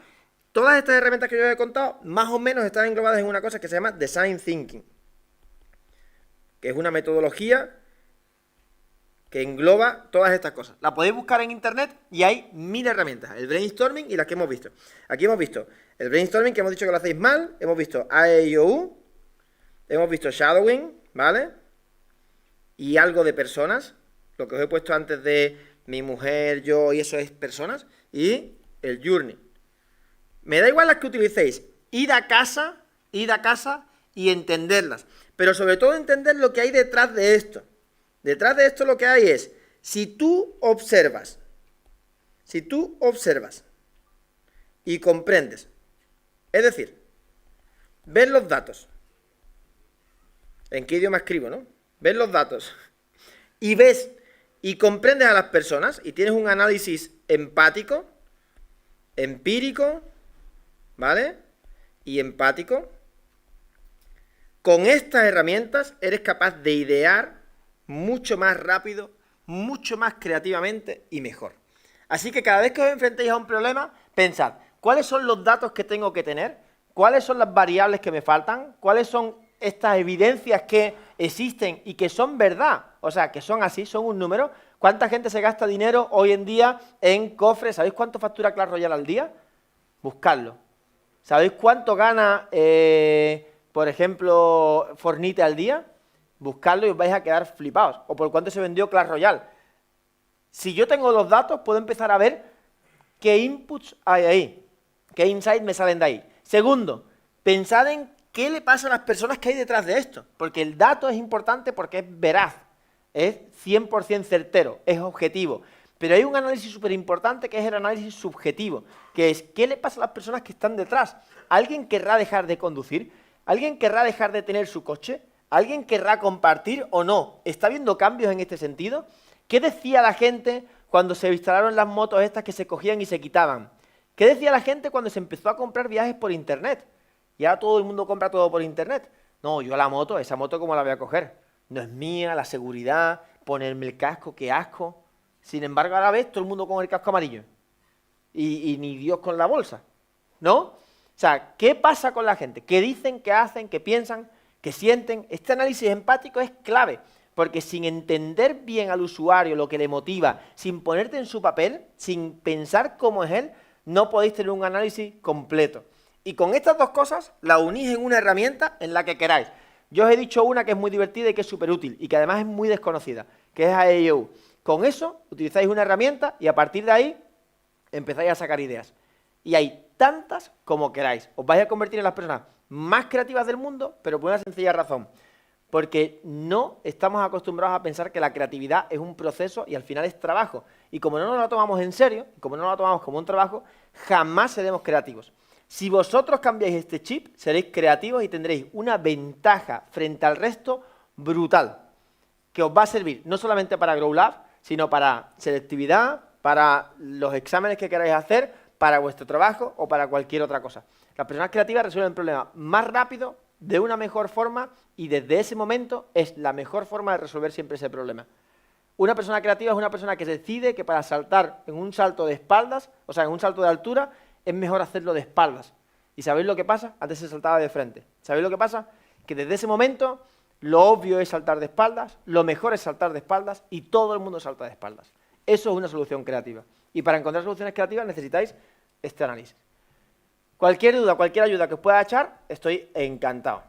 Todas estas herramientas que yo os he contado, más o menos están englobadas en una cosa que se llama Design Thinking, que es una metodología que engloba todas estas cosas. La podéis buscar en internet y hay 1000 herramientas. El brainstorming y las que hemos visto. Aquí hemos visto el brainstorming, que hemos dicho que lo hacéis mal. Hemos visto AEIOU. Hemos visto shadowing, ¿vale? Y algo de personas. Lo que os he puesto antes de mi mujer, yo y eso es personas. Y el journey. Me da igual las que utilicéis. Id a casa y entenderlas. Pero sobre todo entender lo que hay detrás de esto. Detrás de esto lo que hay es, si tú observas y comprendes, es decir, ves los datos, ¿en qué idioma escribo, no? Ves los datos y ves y comprendes a las personas y tienes un análisis empático, empírico, ¿vale? Y empático. Con estas herramientas eres capaz de idear mucho más rápido, mucho más creativamente y mejor. Así que cada vez que os enfrentéis a un problema, pensad, ¿cuáles son los datos que tengo que tener? ¿Cuáles son las variables que me faltan? ¿Cuáles son estas evidencias que existen y que son verdad? O sea, que son así, son un número. ¿Cuánta gente se gasta dinero hoy en día en cofres? ¿Sabéis cuánto factura Clash Royale al día? Buscadlo. ¿Sabéis cuánto gana, por ejemplo, Fortnite al día? Buscadlo y os vais a quedar flipados. O por cuánto se vendió Clash Royale. Si yo tengo los datos, puedo empezar a ver qué inputs hay ahí, qué insights me salen de ahí. Segundo, pensad en qué le pasa a las personas que hay detrás de esto. Porque el dato es importante porque es veraz, es 100% certero, es objetivo. Pero hay un análisis súper importante que es el análisis subjetivo, que es qué le pasa a las personas que están detrás. ¿Alguien querrá dejar de conducir? ¿Alguien querrá dejar de tener su coche? ¿Alguien querrá compartir o no? ¿Está habiendo cambios en este sentido? ¿Qué decía la gente cuando se instalaron las motos estas que se cogían y se quitaban? ¿Qué decía la gente cuando se empezó a comprar viajes por internet? Ya todo el mundo compra todo por internet. No, yo la moto, esa moto ¿cómo la voy a coger? No es mía, la seguridad, ponerme el casco, qué asco. Sin embargo, ahora ves todo el mundo con el casco amarillo. Y ni Dios con la bolsa, ¿no? O sea, ¿qué pasa con la gente? ¿Qué dicen, qué hacen, qué piensan, qué sienten? Este análisis empático es clave, porque sin entender bien al usuario lo que le motiva, sin ponerte en su papel, sin pensar cómo es él, no podéis tener un análisis completo. Y con estas dos cosas la unís en una herramienta en la que queráis. Yo os he dicho una que es muy divertida y que es súper útil y que además es muy desconocida, que es AEO. Con eso utilizáis una herramienta y a partir de ahí empezáis a sacar ideas. Y hay tantas como queráis. Os vais a convertir en las personas más creativas del mundo, pero por una sencilla razón. Porque no estamos acostumbrados a pensar que la creatividad es un proceso y al final es trabajo. Y como no nos lo tomamos en serio, como no nos lo tomamos como un trabajo, jamás seremos creativos. Si vosotros cambiáis este chip, seréis creativos y tendréis una ventaja frente al resto brutal, que os va a servir no solamente para GrowLab, sino para selectividad, para los exámenes que queráis hacer, para vuestro trabajo o para cualquier otra cosa. Las personas creativas resuelven problemas más rápido, de una mejor forma, y desde ese momento es la mejor forma de resolver siempre ese problema. Una persona creativa es una persona que decide que para saltar en un salto de espaldas, o sea, en un salto de altura, es mejor hacerlo de espaldas. ¿Y sabéis lo que pasa? Antes se saltaba de frente. ¿Sabéis lo que pasa? Que desde ese momento lo obvio es saltar de espaldas, lo mejor es saltar de espaldas y todo el mundo salta de espaldas. Eso es una solución creativa. Y para encontrar soluciones creativas necesitáis este análisis. Cualquier duda, cualquier ayuda que os pueda echar, estoy encantado.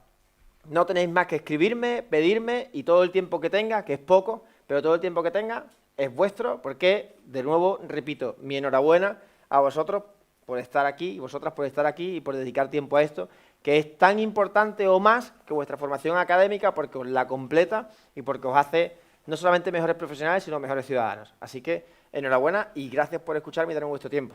No tenéis más que escribirme, pedirme y todo el tiempo que tenga, que es poco, pero todo el tiempo que tenga es vuestro porque, de nuevo, repito, mi enhorabuena a vosotros por estar aquí y vosotras por estar aquí y por dedicar tiempo a esto, que es tan importante o más que vuestra formación académica porque os la completa y porque os hace no solamente mejores profesionales, sino mejores ciudadanos. Así que, enhorabuena y gracias por escucharme y darme vuestro tiempo.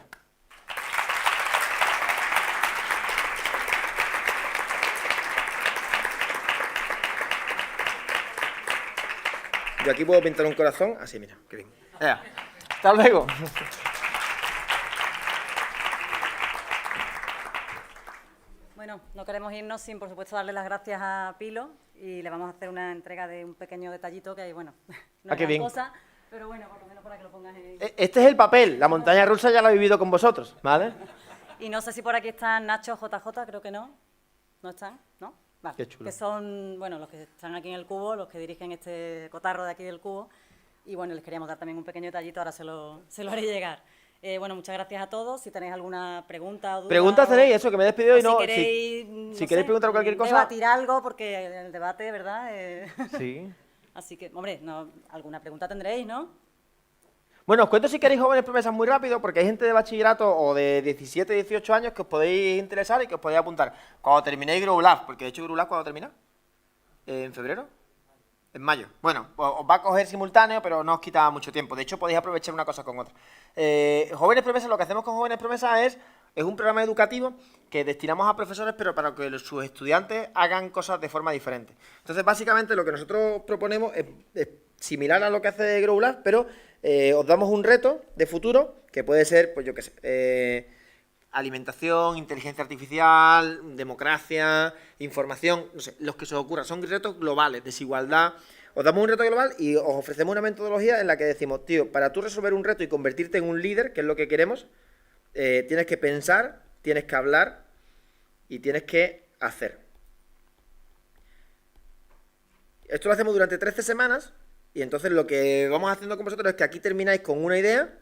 Yo aquí puedo pintar un corazón, así, mira, qué bien. Hasta luego. Bueno, no queremos irnos sin, por supuesto, darle las gracias a Pilo y le vamos a hacer una entrega de un pequeño detallito que hay, bueno, no es gran cosa, pero bueno, por lo menos para que lo pongas en... Este es el papel, la montaña rusa ya la he vivido con vosotros, ¿vale? Y no sé si por aquí están Nacho, JJ, creo que no. ¿No están? ¿No? Vale. Qué chulo. Que son, bueno, los que están aquí en el cubo, los que dirigen este cotarro de aquí del cubo. Y bueno, les queríamos dar también un pequeño detallito, ahora se lo haré llegar. Bueno, muchas gracias a todos. Si tenéis alguna pregunta o duda... Preguntas tenéis, eso, que me he despedido y no... Si queréis, si queréis preguntar cualquier cosa... debatir algo, porque el debate, ¿verdad? Sí. Así que, hombre, no, alguna pregunta tendréis, ¿no? Bueno, os cuento si queréis jóvenes promesas muy rápido, porque hay gente de bachillerato o de 17, 18 años que os podéis interesar y que os podéis apuntar. Cuando terminéis GrowLab, porque de hecho GrowLab, ¿cuándo termina? ¿En febrero? En mayo. Bueno, os va a coger simultáneo, pero no os quita mucho tiempo. De hecho, podéis aprovechar una cosa con otra. Jóvenes promesas, lo que hacemos con Jóvenes promesas es un programa educativo que destinamos a profesores, pero para que sus estudiantes hagan cosas de forma diferente. Entonces, básicamente, lo que nosotros proponemos es similar a lo que hace GrowLab, pero os damos un reto de futuro, que puede ser, pues yo qué sé, alimentación, inteligencia artificial, democracia, información, no sé, los que se os ocurran. Son retos globales, desigualdad. Os damos un reto global y os ofrecemos una metodología en la que decimos, tío, para tú resolver un reto y convertirte en un líder, que es lo que queremos, tienes que pensar, tienes que hablar y tienes que hacer. Esto lo hacemos durante 13 semanas y entonces lo que vamos haciendo con vosotros es que aquí termináis con una idea.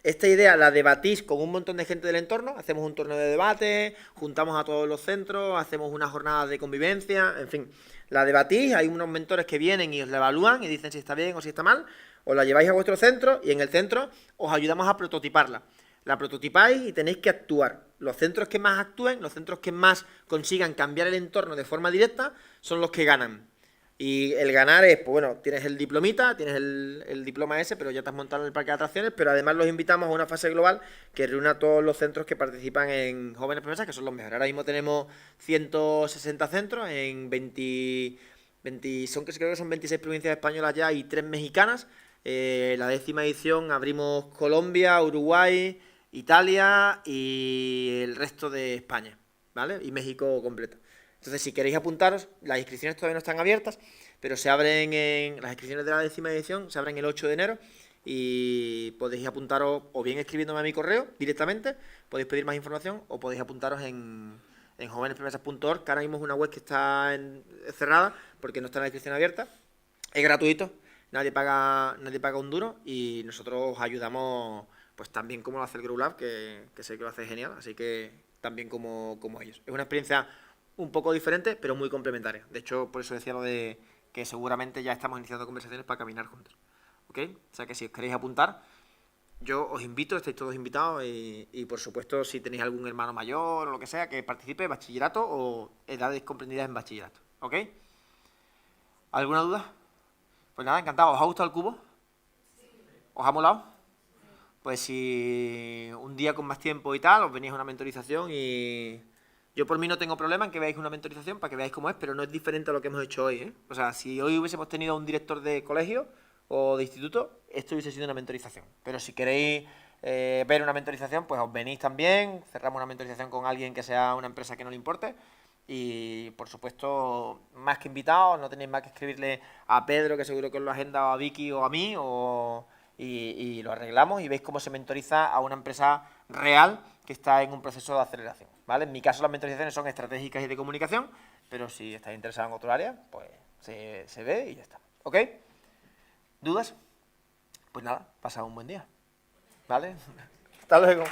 Esta idea la debatís con un montón de gente del entorno, hacemos un torneo de debate, juntamos a todos los centros, hacemos unas jornadas de convivencia, en fin, la debatís, hay unos mentores que vienen y os la evalúan y dicen si está bien o si está mal, os la lleváis a vuestro centro y en el centro os ayudamos a prototiparla. La prototipáis y tenéis que actuar. Los centros que más actúen, los centros que más consigan cambiar el entorno de forma directa, son los que ganan. Y el ganar es, pues bueno, tienes el diplomita, tienes el diploma ese, pero ya te has montado en el parque de atracciones, pero además los invitamos a una fase global que reúne a todos los centros que participan en Jóvenes Promesas, que son los mejores. Ahora mismo tenemos 160 centros en 20 creo que son 26 provincias españolas ya y 3 mexicanas. La 10ª edición abrimos Colombia, Uruguay, Italia y el resto de España, ¿vale? Y México completo. Entonces, si queréis apuntaros, las inscripciones todavía no están abiertas, pero se abren las inscripciones de la 10ª edición, se abren el 8 de enero y podéis apuntaros o bien escribiéndome a mi correo directamente, podéis pedir más información o podéis apuntaros en jovenespromesas.org, que ahora mismo es una web que está cerrada porque no está la inscripción abierta. Es gratuito, nadie paga un duro y nosotros os ayudamos pues tan bien como lo hace el Grow Lab, que sé que lo hace genial, así que tan bien como ellos. Es una experiencia un poco diferente, pero muy complementaria. De hecho, por eso decía lo de que seguramente ya estamos iniciando conversaciones para caminar juntos. ¿Ok? O sea que si os queréis apuntar, yo os invito, estáis todos invitados y por supuesto si tenéis algún hermano mayor o lo que sea, que participe, bachillerato o edades comprendidas en bachillerato. ¿Ok? ¿Alguna duda? Pues nada, encantado. ¿Os ha gustado el cubo? ¿Os ha molado? Pues si un día con más tiempo y tal, os venís a una mentorización y... Yo por mí no tengo problema en que veáis una mentorización para que veáis cómo es, pero no es diferente a lo que hemos hecho hoy, ¿eh? O sea, si hoy hubiésemos tenido un director de colegio o de instituto, esto hubiese sido una mentorización. Pero si queréis ver una mentorización, pues os venís también, cerramos una mentorización con alguien que sea una empresa que no le importe. Y por supuesto, más que invitados, no tenéis más que escribirle a Pedro, que seguro que os lo agenda, o a Vicky o a mí, y lo arreglamos y veis cómo se mentoriza a una empresa real que está en un proceso de aceleración, ¿vale? En mi caso las mentorizaciones son estratégicas y de comunicación, pero si estáis interesados en otro área, pues se ve y ya está, ¿ok? ¿Dudas? Pues nada, pasad un buen día, ¿vale? Hasta luego.